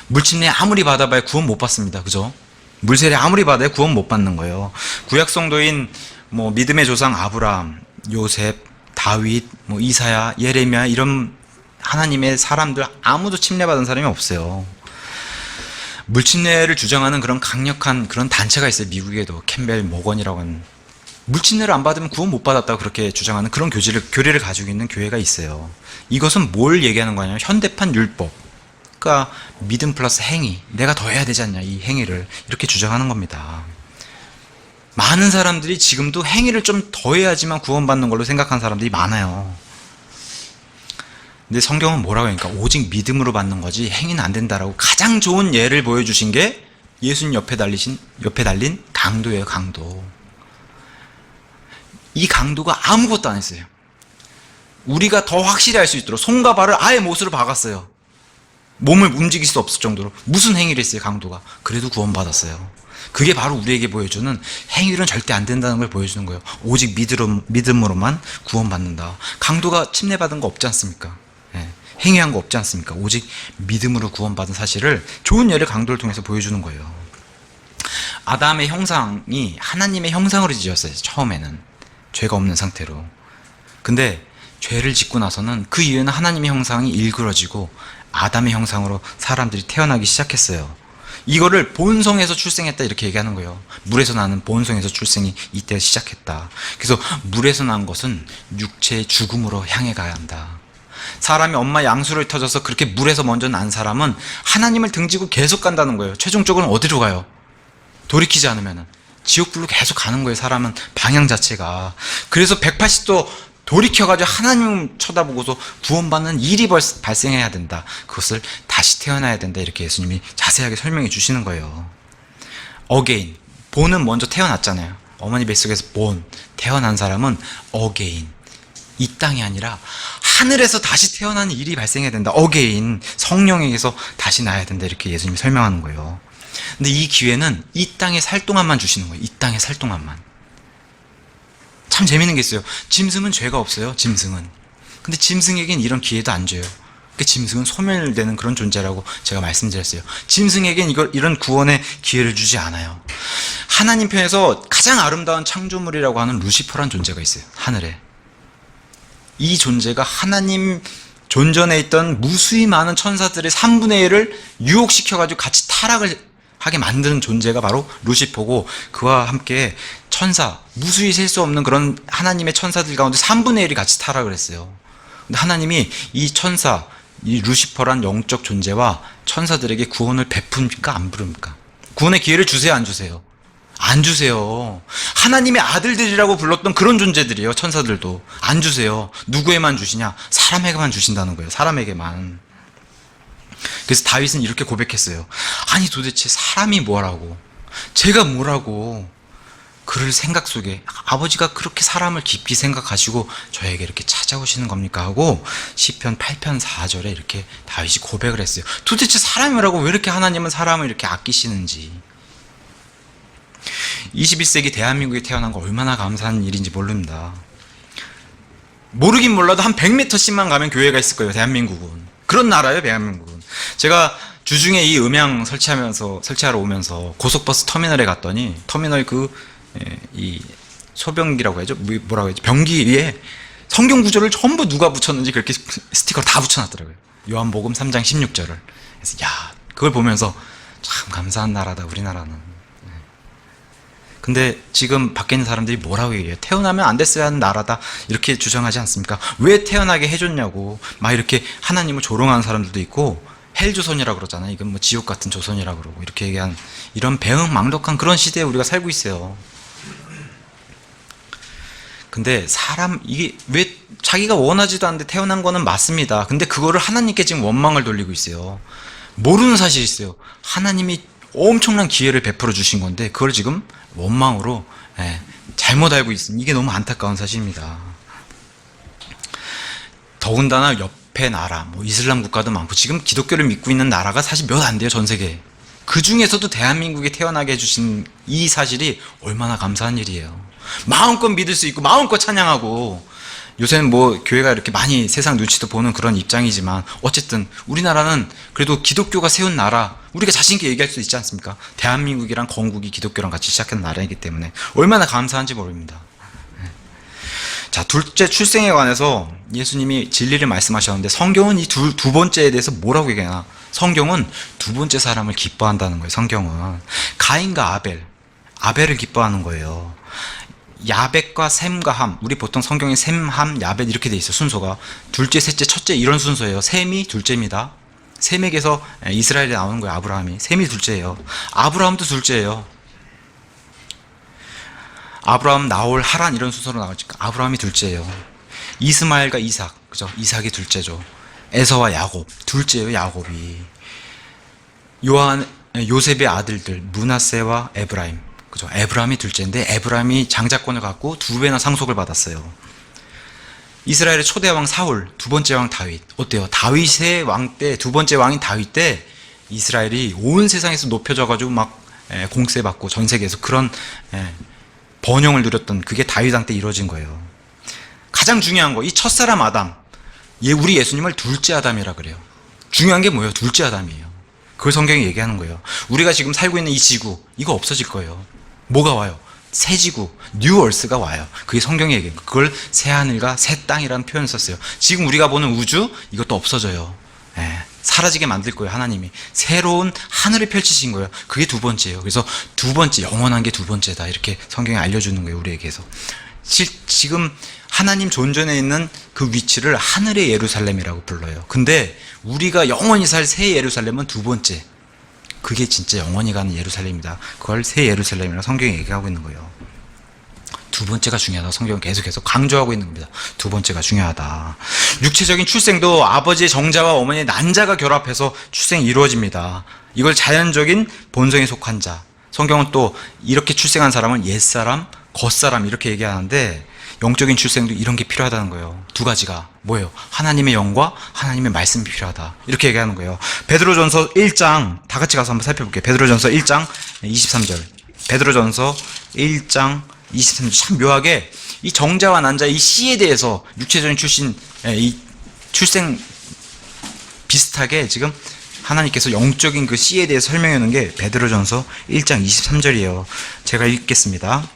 물침례 아무리 받아봐야 구원 못 받습니다. 그죠? 물세례 아무리 받아야 구원 못 받는 거예요. 구약 성도인 뭐 믿음의 조상 아브라함, 요셉, 다윗, 뭐 이사야, 예레미야, 이런 하나님의 사람들 아무도 침례 받은 사람이 없어요. 물침례를 주장하는 그런 강력한 그런 단체가 있어요. 미국에도 캠벨 모건이라고 하는, 물침례를 안 받으면 구원 못 받았다고 그렇게 주장하는 그런 교리를 가지고 있는 교회가 있어요. 이것은 뭘 얘기하는 거냐면 현대판 율법, 그러니까 믿음 플러스 행위, 내가 더 해야 되지 않냐, 이 행위를 이렇게 주장하는 겁니다. 많은 사람들이 지금도 행위를 좀 더 해야지만 구원받는 걸로 생각하는 사람들이 많아요. 근데 성경은 뭐라고 하니까 오직 믿음으로 받는 거지 행위는 안 된다라고 가장 좋은 예를 보여주신 게 예수님 옆에 달린 강도예요. 강도. 이 강도가 아무것도 안 했어요. 우리가 더 확실히 알 수 있도록 손과 발을 아예 못으로 박았어요. 몸을 움직일 수 없을 정도로. 무슨 행위를 했어요, 강도가? 그래도 구원받았어요. 그게 바로 우리에게 보여주는, 행위는 절대 안 된다는 걸 보여주는 거예요. 오직 믿음으로만 구원받는다. 강도가 침례받은 거 없지 않습니까? 네. 행위한 거 없지 않습니까? 오직 믿음으로 구원받은 사실을 좋은 예를 강도를 통해서 보여주는 거예요. 아담의 형상이 하나님의 형상으로 지었어요. 처음에는 죄가 없는 상태로. 근데 죄를 짓고 나서는 그 이후에는 하나님의 형상이 일그러지고 아담의 형상으로 사람들이 태어나기 시작했어요. 이거를 본성에서 출생했다, 이렇게 얘기하는 거예요. 물에서 나는 본성에서 출생이 이때 시작했다. 그래서 물에서 난 것은 육체의 죽음으로 향해 가야 한다. 사람이 엄마 양수를 터져서 그렇게 물에서 먼저 난 사람은 하나님을 등지고 계속 간다는 거예요. 최종적으로는 어디로 가요? 돌이키지 않으면 지옥불로 계속 가는 거예요. 사람은 방향 자체가. 그래서 180도 돌이켜가지고 하나님 쳐다보고서 구원받는 일이 발생해야 된다. 그것을 다시 태어나야 된다. 이렇게 예수님이 자세하게 설명해 주시는 거예요. 어게인, 본은 먼저 태어났잖아요. 어머니 뱃속에서 태어난 사람은 어게인, 이 땅이 아니라 하늘에서 다시 태어나는 일이 발생해야 된다. 어게인, 성령에게서 다시 나야 된다. 이렇게 예수님이 설명하는 거예요. 근데 이 기회는 이 땅에 살 동안만 주시는 거예요. 이 땅에 살 동안만. 참 재밌는 게 있어요. 짐승은 죄가 없어요. 짐승은. 근데 짐승에겐 이런 기회도 안 줘요. 그러니까 짐승은 소멸되는 그런 존재라고 제가 말씀드렸어요. 짐승에겐 이런 구원의 기회를 주지 않아요. 하나님 편에서 가장 아름다운 창조물이라고 하는 루시퍼란 존재가 있어요. 하늘에. 이 존재가 하나님 존전에 있던 무수히 많은 천사들의 3분의 1을 유혹시켜가지고 같이 타락을 하게 만드는 존재가 바로 루시퍼고, 그와 함께 천사, 무수히 셀 수 없는 그런 하나님의 천사들 가운데 3분의 1이 같이 타락을 했어요. 근데 하나님이 이 천사, 이 루시퍼란 영적 존재와 천사들에게 구원을 베풉니까? 안 부릅니까? 구원의 기회를 주세요? 안 주세요? 안 주세요. 하나님의 아들들이라고 불렀던 그런 존재들이에요. 천사들도 안 주세요. 누구에만 주시냐? 사람에게만 주신다는 거예요. 사람에게만. 그래서 다윗은 이렇게 고백했어요. 아니 도대체 사람이 뭐라고, 제가 뭐라고 그럴 생각 속에 아버지가 그렇게 사람을 깊이 생각하시고 저에게 이렇게 찾아오시는 겁니까 하고 시편 8편 4절에 이렇게 다윗이 고백을 했어요. 도대체 사람이라고 왜 이렇게 하나님은 사람을 이렇게 아끼시는지. 21세기 대한민국에 태어난 거 얼마나 감사한 일인지 모릅니다. 모르긴 몰라도 한 100m씩만 가면 교회가 있을 거예요. 대한민국은 그런 나라예요. 대한민국은. 제가 주중에 이 음향 설치하러 오면서 고속버스 터미널에 갔더니 터미널 이 소변기라고 해야죠. 뭐라고 해야죠. 변기 위에 성경 구절을 전부 누가 붙였는지 그렇게 스티커를 다 붙여놨더라고요. 요한복음 3장 16절을. 그래서 그걸 보면서 참 감사한 나라다 우리나라는. 근데 지금 밖에 있는 사람들이 뭐라고 얘기해요? 태어나면 안 됐어야 하는 나라다 이렇게 주장하지 않습니까? 왜 태어나게 해줬냐고 막 이렇게 하나님을 조롱하는 사람들도 있고, 헬 조선이라고 그러잖아요. 이건 뭐 지옥 같은 조선이라고 그러고 이렇게 얘기한, 이런 배은망덕한 그런 시대에 우리가 살고 있어요. 근데 이게 왜 자기가 원하지도 않는데 태어난 거는 맞습니다. 근데 그거를 하나님께 지금 원망을 돌리고 있어요. 모르는 사실이 있어요. 하나님이 엄청난 기회를 베풀어 주신 건데 그걸 지금 원망으로 잘못 알고 있습니다. 이게 너무 안타까운 사실입니다. 더군다나 옆에 나라, 뭐 이슬람 국가도 많고 지금 기독교를 믿고 있는 나라가 사실 몇 안 돼요. 전 세계에. 그 중에서도 대한민국에 태어나게 해주신 이 사실이 얼마나 감사한 일이에요. 마음껏 믿을 수 있고 마음껏 찬양하고, 요새는 뭐 교회가 이렇게 많이 세상 눈치도 보는 그런 입장이지만 어쨌든 우리나라는 그래도 기독교가 세운 나라, 우리가 자신 있게 얘기할 수 있지 않습니까? 대한민국이랑 건국이 기독교랑 같이 시작한 나라이기 때문에 얼마나 감사한지 모릅니다. 자, 둘째 출생에 관해서 예수님이 진리를 말씀하셨는데 성경은 이 두 번째에 대해서 뭐라고 얘기하나? 성경은 두 번째 사람을 기뻐한다는 거예요. 성경은 가인과 아벨을 기뻐하는 거예요. 야벳과 셈과 함, 우리 보통 성경에 셈, 함, 야벳 이렇게 돼 있어요. 순서가 둘째, 셋째, 첫째 이런 순서예요. 셈이 둘째입니다. 셈에게서 이스라엘에 나오는 거예요. 아브라함이. 셈이 둘째예요. 아브라함도 둘째예요. 아브라함, 나홀, 하란 이런 순서로 나오니까 아브라함이 둘째예요. 이스마엘과 이삭, 그죠? 이삭이 둘째죠. 에서와 야곱, 둘째예요. 야곱이. 요셉의 아들들 므낫세와 에브라임, 그죠? 에브라임이 둘째인데 에브라임이 장자권을 갖고 2배나 상속을 받았어요. 이스라엘의 초대 왕 사울, 두 번째 왕 다윗. 어때요? 다윗의 왕 때, 두 번째 왕인 다윗 때 이스라엘이 온 세상에서 높여져가지고 막 공세받고 전 세계에서 그런 번영을 누렸던 그게 다윗 왕 때 이루어진 거예요. 가장 중요한 거, 이 첫사람 아담, 우리 예수님을 둘째 아담이라 그래요. 중요한 게 뭐예요? 둘째 아담이에요. 그걸 성경이 얘기하는 거예요. 우리가 지금 살고 있는 이 지구, 이거 없어질 거예요. 뭐가 와요? 새 지구, 뉴 얼스가 와요. 그게 성경이 얘기해요. 그걸 새 하늘과 새 땅이라는 표현을 썼어요. 지금 우리가 보는 우주, 이것도 없어져요. 사라지게 만들 거예요. 하나님이 새로운 하늘을 펼치신 거예요. 그게 두 번째예요. 그래서 두 번째, 영원한 게 두 번째다, 이렇게 성경이 알려주는 거예요. 우리에게서. 지금 하나님 존전에 있는 그 위치를 하늘의 예루살렘이라고 불러요. 근데 우리가 영원히 살 새 예루살렘은 두 번째, 그게 진짜 영원히 가는 예루살렘이다. 그걸 새 예루살렘이라고 성경이 얘기하고 있는 거예요. 두 번째가 중요하다. 성경은 계속해서 강조하고 있는 겁니다. 두 번째가 중요하다. 육체적인 출생도 아버지의 정자와 어머니의 난자가 결합해서 출생이 이루어집니다. 이걸 자연적인 본성에 속한 자. 성경은 또 이렇게 출생한 사람은 옛사람, 겉사람 이렇게 얘기하는데, 영적인 출생도 이런 게 필요하다는 거예요. 두 가지가 뭐예요? 하나님의 영과 하나님의 말씀이 필요하다, 이렇게 얘기하는 거예요. 베드로전서 1장 다 같이 가서 한번 살펴볼게요. 베드로전서 1장 23절. 베드로전서 1장 23절. 참 묘하게 이 정자와 난자, 이 씨에 대해서 육체적인 이 출생 비슷하게 지금 하나님께서 영적인 그 씨에 대해서 설명해 놓은 게 베드로전서 1장 23절이에요. 제가 읽겠습니다.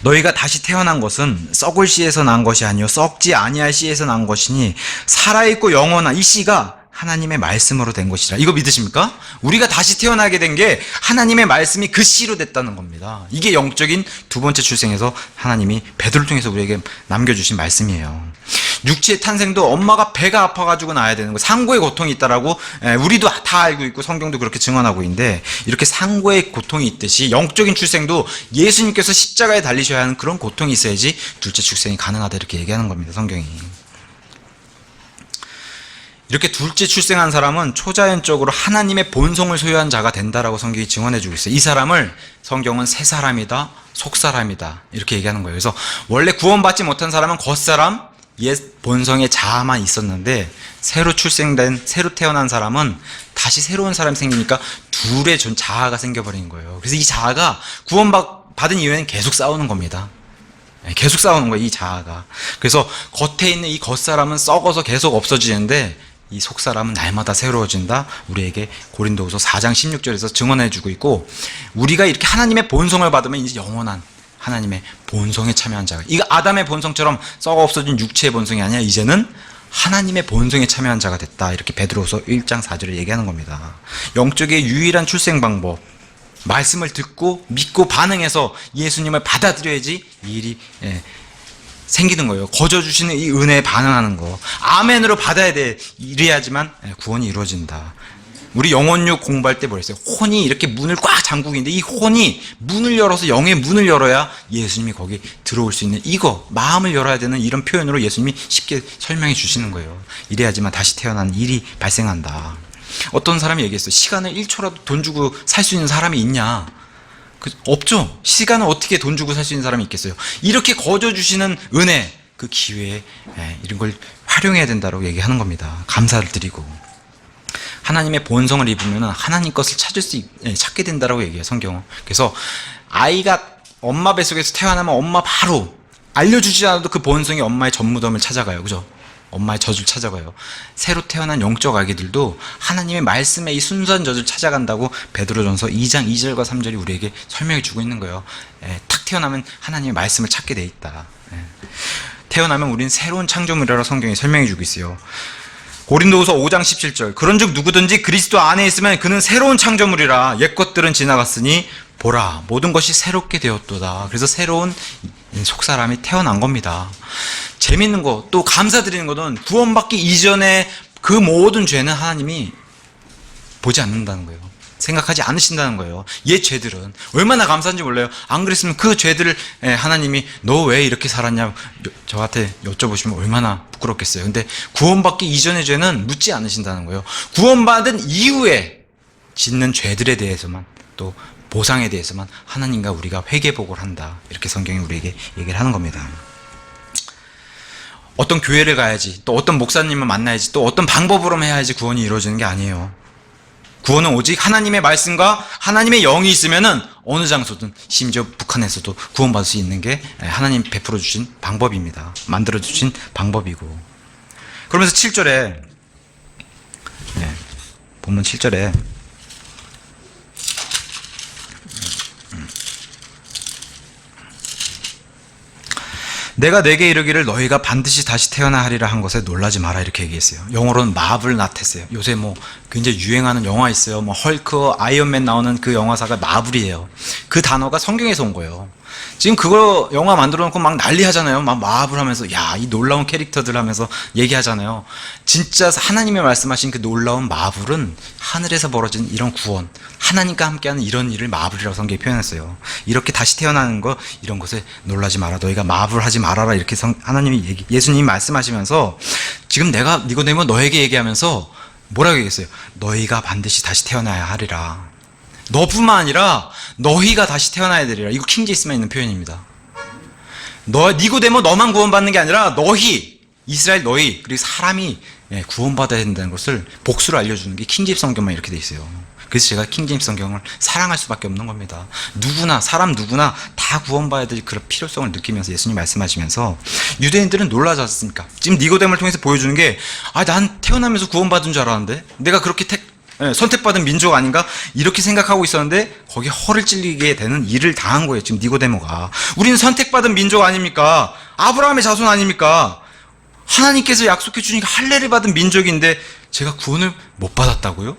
너희가 다시 태어난 것은 썩을 씨에서 난 것이 아니요 썩지 아니할 씨에서 난 것이니 살아있고 영원한 이 씨가 하나님의 말씀으로 된 것이라. 이거 믿으십니까? 우리가 다시 태어나게 된 게 하나님의 말씀이 그 씨로 됐다는 겁니다. 이게 영적인 두 번째 출생에서 하나님이 베드로를 통해서 우리에게 남겨주신 말씀이에요. 육체의 탄생도 엄마가 배가 아파가지고 낳아야 되는 거예요. 상고의 고통이 있다라고 우리도 다 알고 있고 성경도 그렇게 증언하고 있는데, 이렇게 상고의 고통이 있듯이 영적인 출생도 예수님께서 십자가에 달리셔야 하는 그런 고통이 있어야지 둘째 출생이 가능하다, 이렇게 얘기하는 겁니다. 성경이. 이렇게 둘째 출생한 사람은 초자연적으로 하나님의 본성을 소유한 자가 된다라고 성경이 증언해주고 있어요. 이 사람을 성경은 새 사람이다, 속 사람이다 이렇게 얘기하는 거예요. 그래서 원래 구원받지 못한 사람은 겉사람, 옛 본성의 자아만 있었는데 새로 출생된, 새로 태어난 사람은 다시 새로운 사람이 생기니까 둘의 자아가 생겨버린 거예요. 그래서 이 자아가 구원받은 이후에는 계속 싸우는 겁니다. 계속 싸우는 거예요, 이 자아가. 그래서 겉에 있는 이 겉사람은 썩어서 계속 없어지는데 이 속사람은 날마다 새로워진다. 우리에게 고린도후서 4장 16절에서 증언해주고 있고, 우리가 이렇게 하나님의 본성을 받으면 이제 영원한 하나님의 본성에 참여한 자가, 이거 아담의 본성처럼 썩어 없어진 육체의 본성이 아니라 이제는 하나님의 본성에 참여한 자가 됐다. 이렇게 베드로후서 1장 4절에 얘기하는 겁니다. 영적의 유일한 출생 방법, 말씀을 듣고 믿고 반응해서 예수님을 받아들여야지 이 일이 생기는 거예요. 거저 주시는 이 은혜에 반응하는 거, 아멘으로 받아야 돼. 이래야지만 구원이 이루어진다. 우리 영혼육 공부할 때 뭐랬어요? 혼이 이렇게 문을 꽉 잠그고 있는데 이 혼이 문을 열어서, 영의 문을 열어야 예수님이 거기 들어올 수 있는, 이거 마음을 열어야 되는 이런 표현으로 예수님이 쉽게 설명해 주시는 거예요. 이래야지만 다시 태어난 일이 발생한다. 어떤 사람이 얘기했어요. 시간을 1초라도 돈 주고 살 수 있는 사람이 있냐? 없죠. 시간을 어떻게 돈 주고 살 수 있는 사람이 있겠어요. 이렇게 거저 주시는 은혜, 그 기회에 이런 걸 활용해야 된다고 얘기하는 겁니다. 감사를 드리고 하나님의 본성을 입으면 하나님 것을 찾게 된다라고 얘기해요, 성경은. 그래서 아이가 엄마 뱃속에서 태어나면 엄마 바로 알려주지 않아도 그 본성이 엄마의 젖무덤을 찾아가요. 그죠? 엄마의 젖을 찾아가요. 새로 태어난 영적 아기들도 하나님의 말씀에 이 순수한 젖을 찾아간다고 베드로전서 2장 2절과 3절이 우리에게 설명해 주고 있는 거예요. 탁 태어나면 하나님의 말씀을 찾게 돼 있다. 태어나면 우리는 새로운 창조물이라고 성경이 설명해 주고 있어요. 고린도후서 5장 17절, 그런즉 누구든지 그리스도 안에 있으면 그는 새로운 창조물이라. 옛 것들은 지나갔으니 보라 모든 것이 새롭게 되었도다. 그래서 새로운 속사람이 태어난 겁니다. 재밌는 거, 또 감사드리는 것은 구원받기 이전에 그 모든 죄는 하나님이 보지 않는다는 거예요. 생각하지 않으신다는 거예요. 옛 죄들은 얼마나 감사한지 몰라요. 안 그랬으면 그 죄들을 하나님이 너 왜 이렇게 살았냐 저한테 여쭤보시면 얼마나 부끄럽겠어요. 근데 구원받기 이전의 죄는 묻지 않으신다는 거예요. 구원받은 이후에 짓는 죄들에 대해서만, 또 보상에 대해서만 하나님과 우리가 회개복을 한다. 이렇게 성경이 우리에게 얘기를 하는 겁니다. 어떤 교회를 가야지, 또 어떤 목사님을 만나야지, 또 어떤 방법으로만 해야지 구원이 이루어지는 게 아니에요. 구원은 오직 하나님의 말씀과 하나님의 영이 있으면은 어느 장소든, 심지어 북한에서도 구원받을 수 있는 게 하나님 베풀어 주신 방법입니다. 만들어 주신 방법이고. 그러면서 7절에 본문 7절에 내가 내게 이르기를 너희가 반드시 다시 태어나 하리라 한 것에 놀라지 마라 이렇게 얘기했어요. 영어로는 마블 낫했어요. 요새 뭐 굉장히 유행하는 영화 있어요. 뭐 헐크, 아이언맨 나오는 그 영화사가 마블이에요. 그 단어가 성경에서 온 거예요. 지금 그거 영화 만들어 놓고 막 난리 하잖아요. 막 마블 하면서 야, 이 놀라운 캐릭터들 하면서 얘기하잖아요. 진짜 하나님의 말씀하신 그 놀라운 마블은 하늘에서 벌어진 이런 구원, 하나님과 함께하는 이런 일을 마블이라고 성경이 표현했어요. 이렇게 다시 태어나는 거, 이런 것에 놀라지 마라. 너희가 마블하지 말아라. 이렇게 예수님이 말씀하시면서 지금 내가 니고데모 너에게 얘기하면서 뭐라고 얘기했어요? 너희가 반드시 다시 태어나야 하리라. 너뿐만 아니라 너희가 다시 태어나야 되리라. 이거 킹제임스만 있는 표현입니다. 니고데모 너만 구원받는 게 아니라 너희, 이스라엘 너희, 그리고 사람이 구원받아야 된다는 것을 복수로 알려주는 게 킹제임스 성경만 이렇게 돼 있어요. 그래서 제가 킹제임스 성경을 사랑할 수밖에 없는 겁니다. 누구나, 사람 누구나 다 구원받아야 될 그런 필요성을 느끼면서 예수님 말씀하시면서 유대인들은 놀라지 않습니까? 지금 니고데모를 통해서 보여주는 게 난 태어나면서 구원받은 줄 알았는데 내가 그렇게 선택받은 민족 아닌가? 이렇게 생각하고 있었는데 거기에 허를 찔리게 되는 일을 당한 거예요. 지금 니고데모가. 우리는 선택받은 민족 아닙니까? 아브라함의 자손 아닙니까? 하나님께서 약속해 주니까 할례를 받은 민족인데 제가 구원을 못 받았다고요?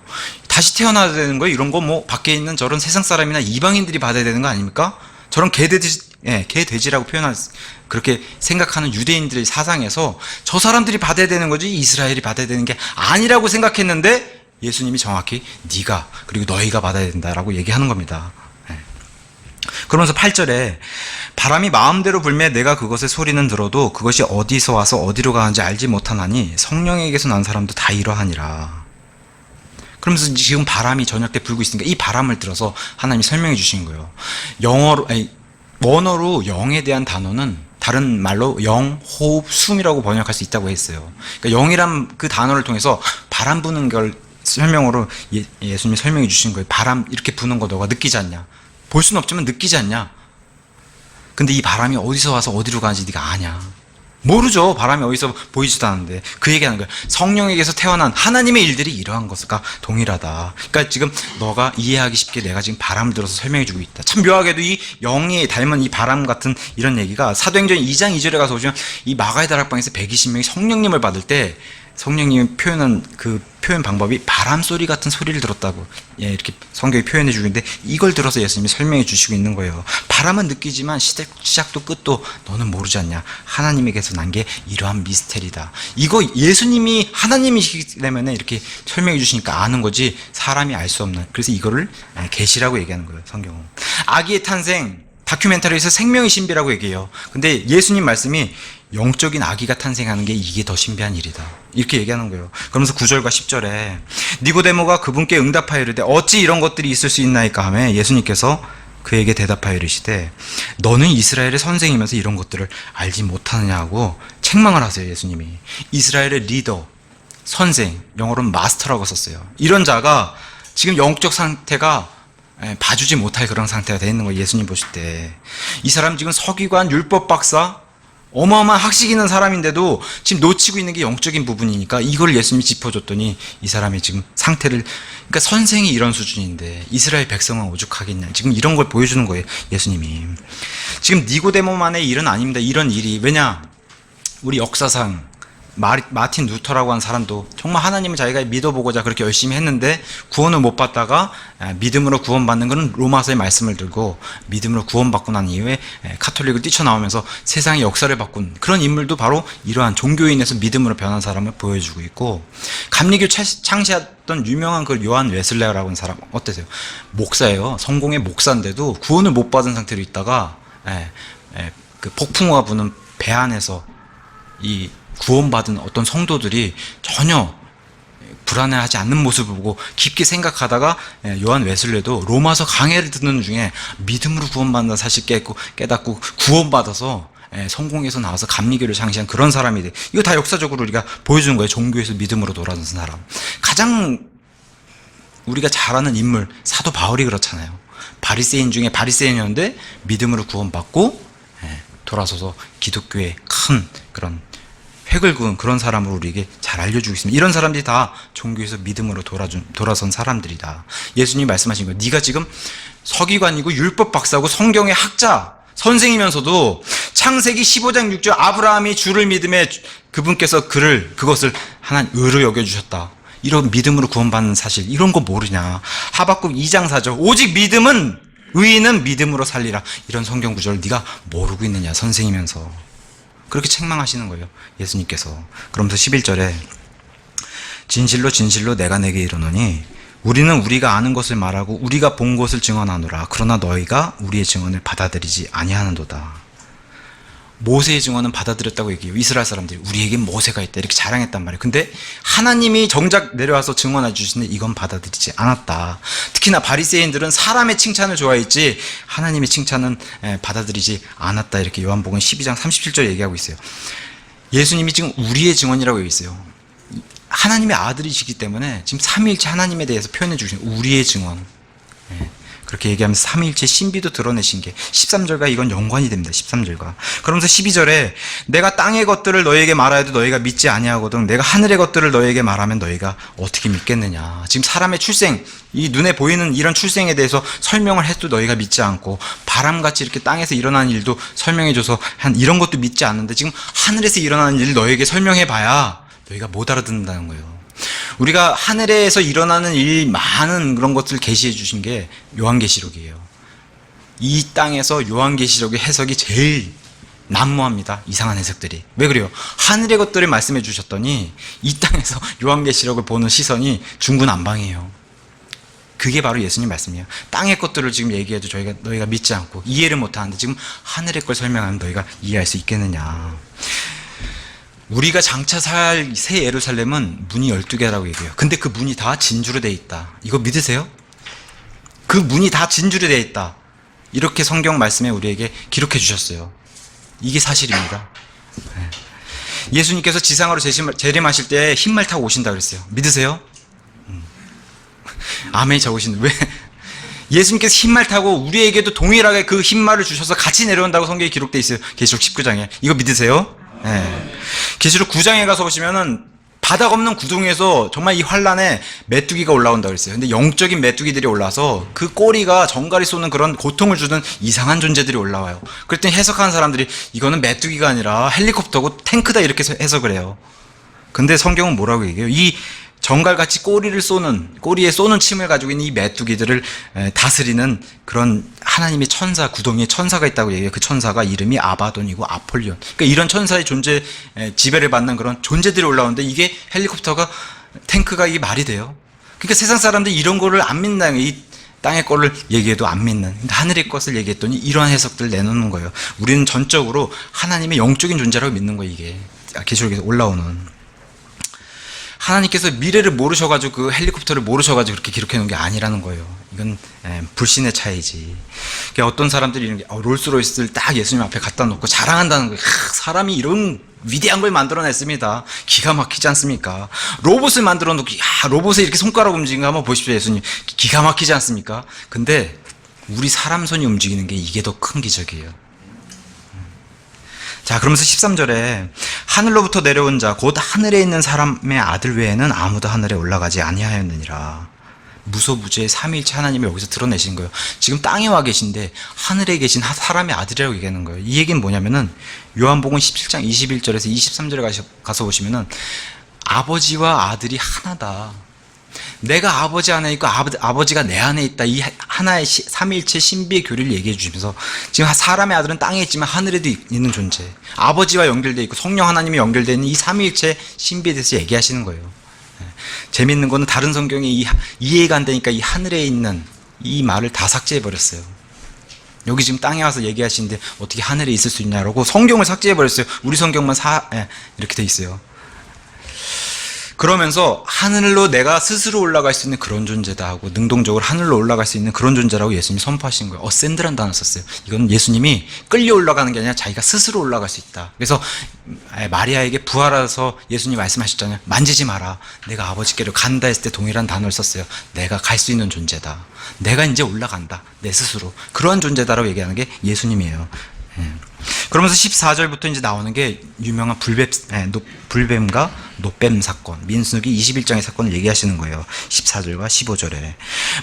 다시 태어나야 되는 거예요? 이런 거 뭐 밖에 있는 저런 세상 사람이나 이방인들이 받아야 되는 거 아닙니까? 저런 개돼지라고 표현할, 그렇게 생각하는 유대인들의 사상에서 저 사람들이 받아야 되는 거지 이스라엘이 받아야 되는 게 아니라고 생각했는데 예수님이 정확히 네가 그리고 너희가 받아야 된다라고 얘기하는 겁니다. 그러면서 8절에 바람이 마음대로 불매 내가 그것의 소리는 들어도 그것이 어디서 와서 어디로 가는지 알지 못하나니 성령에게서 난 사람도 다 이러하니라. 그러면서 지금 바람이 저녁 때 불고 있으니까 이 바람을 들어서 하나님이 설명해 주신 거예요. 원어로 영에 대한 단어는 다른 말로 영, 호흡, 숨이라고 번역할 수 있다고 했어요. 그러니까 영이란 그 단어를 통해서 바람 부는 걸 설명으로 예수님이 설명해 주신 거예요. 바람 이렇게 부는 거 너가 느끼지 않냐? 볼 수는 없지만 느끼지 않냐? 근데 이 바람이 어디서 와서 어디로 가는지 네가 아냐? 모르죠. 바람이 어디서 보이지도 않는데. 그 얘기하는 거예요. 성령에게서 태어난 하나님의 일들이 이러한 것과 동일하다. 그러니까 지금 너가 이해하기 쉽게 내가 지금 바람을 들어서 설명해 주고 있다. 참 묘하게도 이 영이 닮은 이 바람 같은 이런 얘기가 사도행전 2장 2절에 가서 보시면 이 마가의 다락방에서 120명이 성령님을 받을 때 성령님이 표현한 그 표현 방법이 바람 소리 같은 소리를 들었다고 이렇게 성경이 표현해 주고 있는데 이걸 들어서 예수님이 설명해 주시고 있는 거예요. 바람은 느끼지만 시작도 끝도 너는 모르지 않냐. 하나님에게서 난 게 이러한 미스테리다. 이거 예수님이 하나님이시기 때문에 이렇게 설명해 주시니까 아는 거지 사람이 알 수 없는. 그래서 이거를 계시라고 얘기하는 거예요. 성경은. 아기의 탄생 다큐멘터리에서 생명의 신비라고 얘기해요. 근데 예수님 말씀이 영적인 아기가 탄생하는 게 이게 더 신비한 일이다. 이렇게 얘기하는 거예요. 그러면서 9절과 10절에 니고데모가 그분께 응답하여 이르되 어찌 이런 것들이 있을 수 있나이까 하며 예수님께서 그에게 대답하여 이르시되 너는 이스라엘의 선생이면서 이런 것들을 알지 못하느냐고 책망을 하세요. 예수님이. 이스라엘의 리더, 선생, 영어로는 마스터라고 썼어요. 이런 자가 지금 영적 상태가 봐주지 못할 그런 상태가 되어 있는 거예요. 예수님 보실 때. 이 사람 지금 서기관, 율법 박사, 어마어마한 학식 있는 사람인데도 지금 놓치고 있는 게 영적인 부분이니까 이걸 예수님이 짚어줬더니 이 사람의 지금 상태를, 그러니까 선생이 이런 수준인데 이스라엘 백성은 오죽하겠냐. 지금 이런 걸 보여주는 거예요. 예수님이. 지금 니고데모만의 일은 아닙니다. 이런 일이. 왜냐? 우리 역사상 마틴 루터라고 한 사람도 정말 하나님을 자기가 믿어보고자 그렇게 열심히 했는데 구원을 못 받다가 믿음으로 구원받는 것은 로마서의 말씀을 들고 믿음으로 구원받고 난 이후에 카톨릭을 뛰쳐나오면서 세상의 역사를 바꾼 그런 인물도 바로 이러한 종교인에서 믿음으로 변한 사람을 보여주고 있고, 감리교 창시했던 유명한 그 요한 웨슬레라고 하는 사람 어떠세요? 목사예요. 성공의 목사인데도 구원을 못 받은 상태로 있다가 그 폭풍우가 부는 배 안에서 이 구원받은 어떤 성도들이 전혀 불안해하지 않는 모습을 보고 깊게 생각하다가 요한 웨슬레도 로마서 강해를 듣는 중에 믿음으로 구원받는다 사실 깨닫고 구원받아서 성공해서 나와서 감리교를 창시한 그런 사람이 돼. 이거 다 역사적으로 우리가 보여주는 거예요. 종교에서 믿음으로 돌아선 사람. 가장 우리가 잘 아는 인물 사도 바울이 그렇잖아요. 바리새인 중에 바리새인이었는데 믿음으로 구원받고 돌아서서 기독교의 큰 그런 획을 그은 그런 사람으로 우리에게 잘 알려주고 있습니다. 이런 사람들이 다 종교에서 믿음으로 돌아선 사람들이다. 예수님이 말씀하신 거예요. 네가 지금 서기관이고 율법 박사고 성경의 학자 선생이면서도 창세기 15장 6절 아브라함이 주를 믿음에 그분께서 그것을 하나님 의로 여겨주셨다. 이런 믿음으로 구원받는 사실 이런 거 모르냐. 하박국 2장 4절 오직 믿음은 의인은 믿음으로 살리라. 이런 성경 구절을 네가 모르고 있느냐 선생이면서. 그렇게 책망하시는 거예요. 예수님께서. 그러면서 11절에 진실로 진실로 내가 내게 이르노니 우리는 우리가 아는 것을 말하고 우리가 본 것을 증언하노라. 그러나 너희가 우리의 증언을 받아들이지 아니하는도다. 모세의 증언은 받아들였다고 얘기해요. 이스라엘 사람들이 우리에겐 모세가 있다 이렇게 자랑했단 말이에요. 근데 하나님이 정작 내려와서 증언해 주시는데 이건 받아들이지 않았다. 특히나 바리새인들은 사람의 칭찬을 좋아했지 하나님의 칭찬은 받아들이지 않았다. 이렇게 요한복음 12장 37절 얘기하고 있어요. 예수님이 지금 우리의 증언이라고 얘기했어요. 하나님의 아들이시기 때문에 지금 삼위일체 하나님에 대해서 표현해 주신 우리의 증언. 그렇게 얘기하면서 삼위일체 신비도 드러내신 게 13절과 이건 연관이 됩니다. 13절과. 그러면서 12절에 내가 땅의 것들을 너희에게 말하여도 너희가 믿지 아니하거든 내가 하늘의 것들을 너희에게 말하면 너희가 어떻게 믿겠느냐. 지금 사람의 출생, 이 눈에 보이는 이런 출생에 대해서 설명을 해도 너희가 믿지 않고 바람같이 이렇게 땅에서 일어나는 일도 설명해줘서 한 이런 것도 믿지 않는데 지금 하늘에서 일어나는 일을 너희에게 설명해봐야 너희가 못 알아듣는다는 거예요. 우리가 하늘에서 일어나는 일 많은 그런 것들을 계시해 주신 게 요한계시록이에요. 이 땅에서 요한계시록의 해석이 제일 난무합니다. 이상한 해석들이. 왜 그래요? 하늘의 것들을 말씀해 주셨더니 이 땅에서 요한계시록을 보는 시선이 중구난방이에요. 그게 바로 예수님 말씀이에요. 땅의 것들을 지금 얘기해도 너희가 믿지 않고 이해를 못하는데 지금 하늘의 걸 설명하면 너희가 이해할 수 있겠느냐. 우리가 장차 살 새 예루살렘은 문이 12개라고 얘기해요. 근데 그 문이 다 진주로 되어 있다. 이거 믿으세요? 그 문이 다 진주로 되어 있다. 이렇게 성경 말씀에 우리에게 기록해 주셨어요. 이게 사실입니다. 예수님께서 지상으로 재림하실 때 흰말 타고 오신다 그랬어요. 믿으세요? 아멘 적으시는 왜? 예수님께서 흰말 타고 우리에게도 동일하게 그 흰말을 주셔서 같이 내려온다고 성경에 기록되어 있어요. 계시록 19장에. 이거 믿으세요? 네. 계시록 9장에 가서 보시면은 바닥 없는 구덩이에서 정말 이 환란에 메뚜기가 올라온다고 그랬어요. 근데 영적인 메뚜기들이 올라와서 그 꼬리가 정갈이 쏘는 그런 고통을 주는 이상한 존재들이 올라와요. 그랬더니 해석하는 사람들이 이거는 메뚜기가 아니라 헬리콥터고 탱크다 이렇게 해석을 해요. 근데 성경은 뭐라고 얘기해요? 이 정갈같이 꼬리에 쏘는 침을 가지고 있는 이 메뚜기들을 다스리는 그런 하나님의 천사, 구덩이에 천사가 있다고 얘기해요. 그 천사가 이름이 아바돈이고 아폴리온. 그러니까 이런 천사의 존재, 지배를 받는 그런 존재들이 올라오는데 이게 헬리콥터가, 탱크가 이게 말이 돼요? 그러니까 세상 사람들이 이런 거를 안 믿는, 이 땅의 거를 얘기해도 안 믿는, 하늘의 것을 얘기했더니 이런 해석들을 내놓는 거예요. 우리는 전적으로 하나님의 영적인 존재라고 믿는 거예요, 이게. 계시록에서 올라오는. 하나님께서 미래를 모르셔가지고 그 헬리콥터를 모르셔가지고 그렇게 기록해 놓은 게 아니라는 거예요. 이건 불신의 차이지. 그러니까 어떤 사람들이 이런 게 롤스로이스를 딱 예수님 앞에 갖다 놓고 자랑한다는 거예요. 사람이 이런 위대한 걸 만들어냈습니다. 기가 막히지 않습니까? 로봇을 만들어 놓고 로봇에 이렇게 손가락 움직이는 거 한번 보십시오. 예수님 기가 막히지 않습니까? 근데 우리 사람 손이 움직이는 게 이게 더 큰 기적이에요. 자, 그러면서 13절에 하늘로부터 내려온 자 곧 하늘에 있는 사람의 아들 외에는 아무도 하늘에 올라가지 아니하였느니라. 무소부지의 삼위일체 하나님을 여기서 드러내신 거예요. 지금 땅에 와 계신데 하늘에 계신 사람의 아들이라고 얘기하는 거예요. 이 얘기는 뭐냐면은 요한복음 17장 21절에서 23절에 가서 보시면은 아버지와 아들이 하나다. 내가 아버지 안에 있고 아버지가 내 안에 있다. 이 하나의 삼위일체 신비의 교리를 얘기해 주시면서 지금 사람의 아들은 땅에 있지만 하늘에도 있는 존재, 아버지와 연결되어 있고 성령 하나님이 연결되어 있는 이 삼위일체 신비에 대해서 얘기하시는 거예요. 재밌는 거는 다른 성경에 이해가 안 되니까 이 하늘에 있는 이 말을 다 삭제해 버렸어요. 여기 지금 땅에 와서 얘기하시는데 어떻게 하늘에 있을 수 있냐라고 성경을 삭제해 버렸어요. 우리 성경만 이렇게 돼 있어요. 그러면서 하늘로 내가 스스로 올라갈 수 있는 그런 존재다 하고 능동적으로 하늘로 올라갈 수 있는 그런 존재라고 예수님이 선포하신 거예요. 어센드란 단어 썼어요. 이건 예수님이 끌려 올라가는 게 아니라 자기가 스스로 올라갈 수 있다. 그래서 마리아에게 부활해서 예수님이 말씀하셨잖아요. 만지지 마라. 내가 아버지께로 간다 했을 때 동일한 단어를 썼어요. 내가 갈 수 있는 존재다. 내가 이제 올라간다. 내 스스로. 그러한 존재다라고 얘기하는 게 예수님이에요. 그러면서 14절부터 이제 나오는 게 유명한 불뱀과 노뱀 사건, 민수기 21장의 사건을 얘기하시는 거예요. 14절과 15절에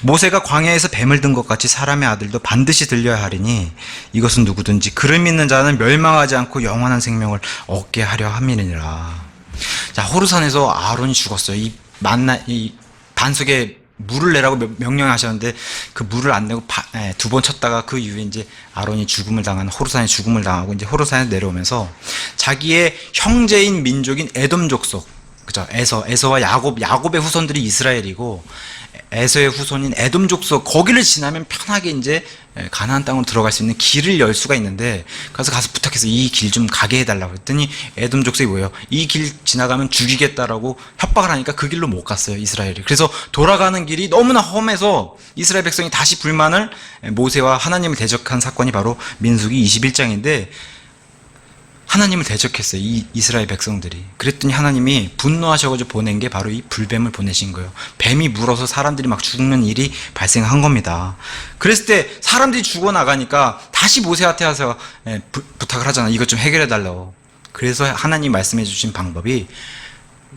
모세가 광야에서 뱀을 든 것 같이 사람의 아들도 반드시 들려야 하리니 이것은 누구든지 그를 믿는 자는 멸망하지 않고 영원한 생명을 얻게 하려 함이니라. 자, 호르산에서 아론이 죽었어요. 이 반석에 물을 내라고 명령하셨는데 그 물을 안 내고 2번 쳤다가 그 이후에 이제 아론이 호르산에 죽음을 당하고 이제 호르산에 내려오면서 자기의 형제인 민족인 에돔 족속, 그죠? 에서와 야곱의 후손들이 이스라엘이고 에서의 후손인 에돔 족속 거기를 지나면 편하게 이제 가나안 땅으로 들어갈 수 있는 길을 열 수가 있는데 가서 부탁해서 이 길 좀 가게 해달라고 했더니 에돔 족속이 뭐예요? 이 길 지나가면 죽이겠다라고 협박을 하니까 그 길로 못 갔어요, 이스라엘이. 그래서 돌아가는 길이 너무나 험해서 이스라엘 백성이 다시 불만을 모세와 하나님을 대적한 사건이 바로 민수기 21장인데 하나님을 대적했어요, 이 이스라엘 백성들이. 그랬더니 하나님이 분노하셔가지고 보낸 게 바로 이 불뱀을 보내신 거예요. 뱀이 물어서 사람들이 막 죽는 일이 발생한 겁니다. 그랬을 때 사람들이 죽어나가니까 다시 모세한테 와서 부탁을 하잖아. 이것 좀 해결해 달라고. 그래서 하나님 말씀해 주신 방법이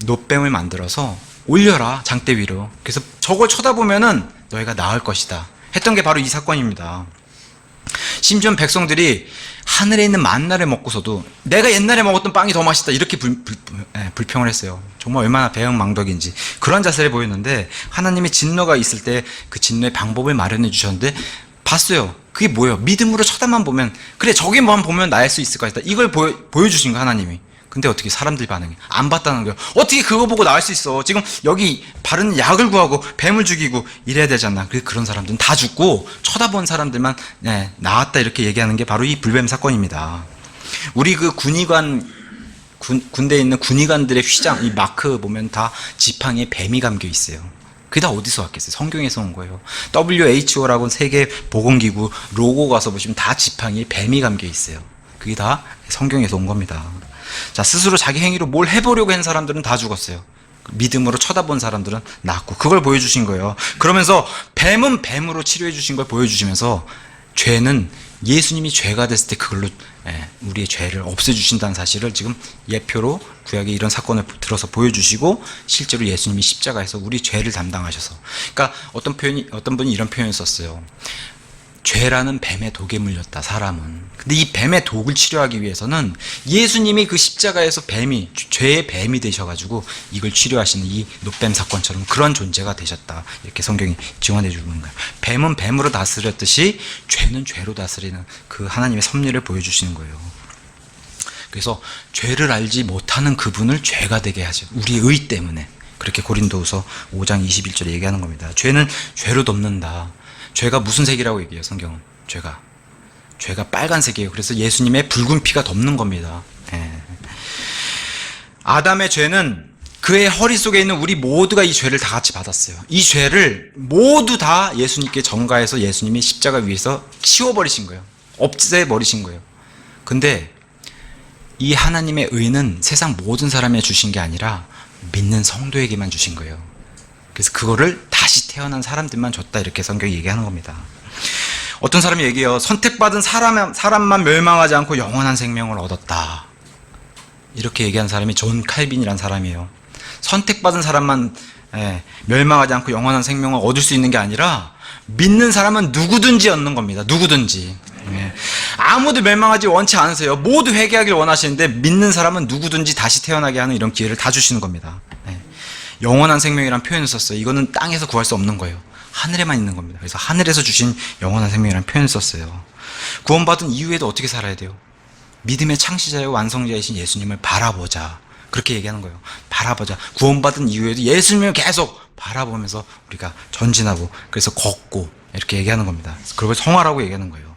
노뱀을 만들어서 올려라, 장대 위로. 그래서 저걸 쳐다보면은 너희가 나을 것이다 했던 게 바로 이 사건입니다. 심지어 백성들이 하늘에 있는 만나를 먹고서도 내가 옛날에 먹었던 빵이 더 맛있다 이렇게 불평을 했어요. 정말 얼마나 배은망덕인지 그런 자세를 보였는데 하나님의 진노가 있을 때 그 진노의 방법을 마련해 주셨는데 봤어요. 그게 뭐예요? 믿음으로 쳐다만 보면 그래 저기만 보면 나을 수 있을 것이다. 이걸 보여주신 거 하나님이. 근데 어떻게 사람들이 반응해? 안 봤다는 거예요. 어떻게 그거 보고 나을 수 있어? 지금 여기 바른 약을 구하고 뱀을 죽이고 이래야 되잖아. 그런 사람들은 다 죽고 쳐다본 사람들만 나았다 이렇게 얘기하는 게 바로 이 불뱀 사건입니다. 우리 그 군대에 있는 군의관들의 휘장, 이 마크 보면 다 지팡이에 뱀이 감겨 있어요. 그게 다 어디서 왔겠어요? 성경에서 온 거예요. WHO라고 세계 보건기구 로고 가서 보시면 다 지팡이에 뱀이 감겨 있어요. 그게 다 성경에서 온 겁니다. 자, 스스로 자기 행위로 뭘 해보려고 한 사람들은 다 죽었어요. 믿음으로 쳐다본 사람들은 낫고, 그걸 보여주신 거예요. 그러면서 뱀은 뱀으로 치료해 주신 걸 보여주시면서 죄는 예수님이 죄가 됐을 때 그걸로 우리의 죄를 없애주신다는 사실을 지금 예표로 구약의 이런 사건을 들어서 보여주시고, 실제로 예수님이 십자가에서 우리 죄를 담당하셔서, 그러니까 어떤 분이 이런 표현을 썼어요. 죄라는 뱀의 독에 물렸다, 사람은. 근데 이 뱀의 독을 치료하기 위해서는 예수님이 그 십자가에서 죄의 뱀이 되셔가지고 이걸 치료하시는 이 노뱀 사건처럼 그런 존재가 되셨다. 이렇게 성경이 증언해 주는 거예요. 뱀은 뱀으로 다스렸듯이 죄는 죄로 다스리는 그 하나님의 섭리를 보여주시는 거예요. 그래서 죄를 알지 못하는 그분을 죄가 되게 하죠. 우리의 의 때문에. 그렇게 고린도후서 5장 21절에 얘기하는 겁니다. 죄는 죄로 덮는다. 죄가 무슨 색이라고 얘기해요, 성경은? 죄가 빨간색이에요. 그래서 예수님의 붉은 피가 덮는 겁니다. 아담의 죄는 그의 허리 속에 있는 우리 모두가 이 죄를 다 같이 받았어요. 이 죄를 모두 다 예수님께 전가해서 예수님이 십자가 위에서 치워버리신 거예요. 없애버리신 거예요. 근데 이 하나님의 의는 세상 모든 사람에 주신 게 아니라 믿는 성도에게만 주신 거예요. 그래서 그거를 다시 태어난 사람들만 줬다, 이렇게 성경이 얘기하는 겁니다. 어떤 사람이 얘기해요. 선택받은 사람만 멸망하지 않고 영원한 생명을 얻었다, 이렇게 얘기하는 사람이 존 칼빈이라는 사람이에요. 선택받은 사람만 멸망하지 않고 영원한 생명을 얻을 수 있는 게 아니라 믿는 사람은 누구든지 얻는 겁니다. 누구든지. 아무도 멸망하지 원치 않으세요. 모두 회개하길 원하시는데 믿는 사람은 누구든지 다시 태어나게 하는 이런 기회를 다 주시는 겁니다. 영원한 생명이라는 표현을 썼어요. 이거는 땅에서 구할 수 없는 거예요. 하늘에만 있는 겁니다. 그래서 하늘에서 주신 영원한 생명이라는 표현을 썼어요. 구원받은 이후에도 어떻게 살아야 돼요? 믿음의 창시자요 완성자이신 예수님을 바라보자, 그렇게 얘기하는 거예요. 바라보자. 구원받은 이후에도 예수님을 계속 바라보면서 우리가 전진하고, 그래서 걷고, 이렇게 얘기하는 겁니다. 그걸 성화라고 얘기하는 거예요.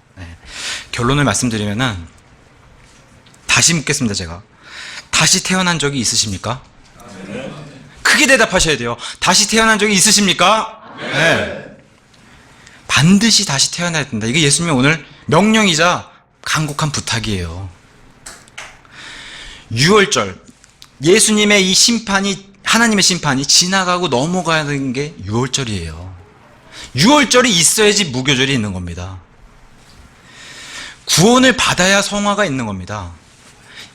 결론을 말씀드리면은, 다시 묻겠습니다. 제가 다시 태어난 적이 있으십니까? 크게 대답하셔야 돼요. 다시 태어난 적이 있으십니까? 네. 반드시 다시 태어나야 된다. 이게 예수님의 오늘 명령이자 간곡한 부탁이에요. 6월절, 예수님의 이 심판이, 하나님의 심판이 지나가고 넘어가는 게 6월절이에요. 6월절이 있어야지 무교절이 있는 겁니다. 구원을 받아야 성화가 있는 겁니다.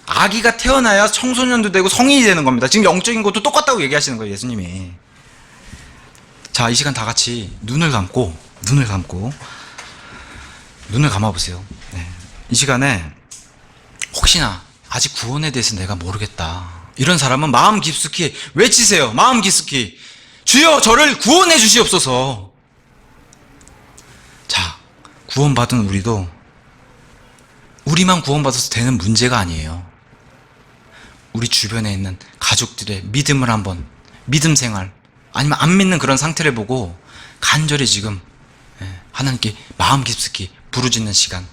아기가 태어나야 청소년도 되고 성인이 되는 겁니다. 지금 영적인 것도 똑같다고 얘기하시는 거예요, 예수님이. 자, 이 시간 다 같이 눈을 감고 눈을 감아보세요. 이 시간에 혹시나 아직 구원에 대해서 내가 모르겠다, 이런 사람은 마음 깊숙이 외치세요. 마음 깊숙이, 주여 저를 구원해 주시옵소서. 자, 구원받은 우리도 우리만 구원받아서 되는 문제가 아니에요. 우리 주변에 있는 가족들의 믿음을 한번, 믿음 생활, 아니면 안 믿는 그런 상태를 보고 간절히 지금 하나님께 마음 깊숙이 부르짖는 시간,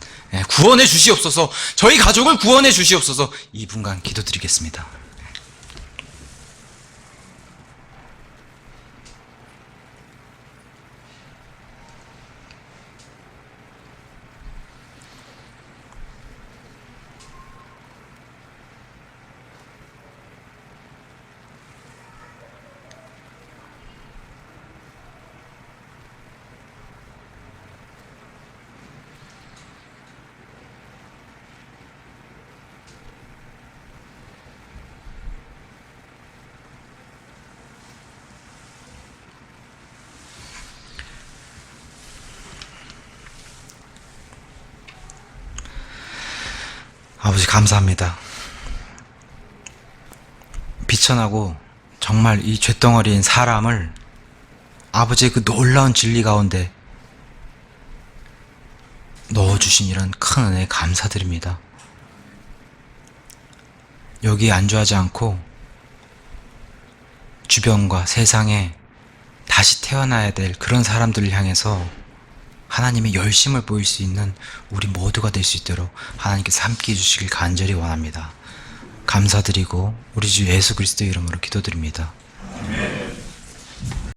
구원해 주시옵소서, 저희 가족을 구원해 주시옵소서, 이 분간 기도드리겠습니다. 아버지 감사합니다. 비천하고 정말 이 쇳덩어리인 사람을 아버지의 그 놀라운 진리 가운데 넣어주신 이런 큰 은혜에 감사드립니다. 여기에 안주하지 않고 주변과 세상에 다시 태어나야 될 그런 사람들을 향해서 하나님의 열심을 보일 수 있는 우리 모두가 될 수 있도록 하나님께서 함께 해주시길 간절히 원합니다. 감사드리고 우리 주 예수 그리스도의 이름으로 기도드립니다.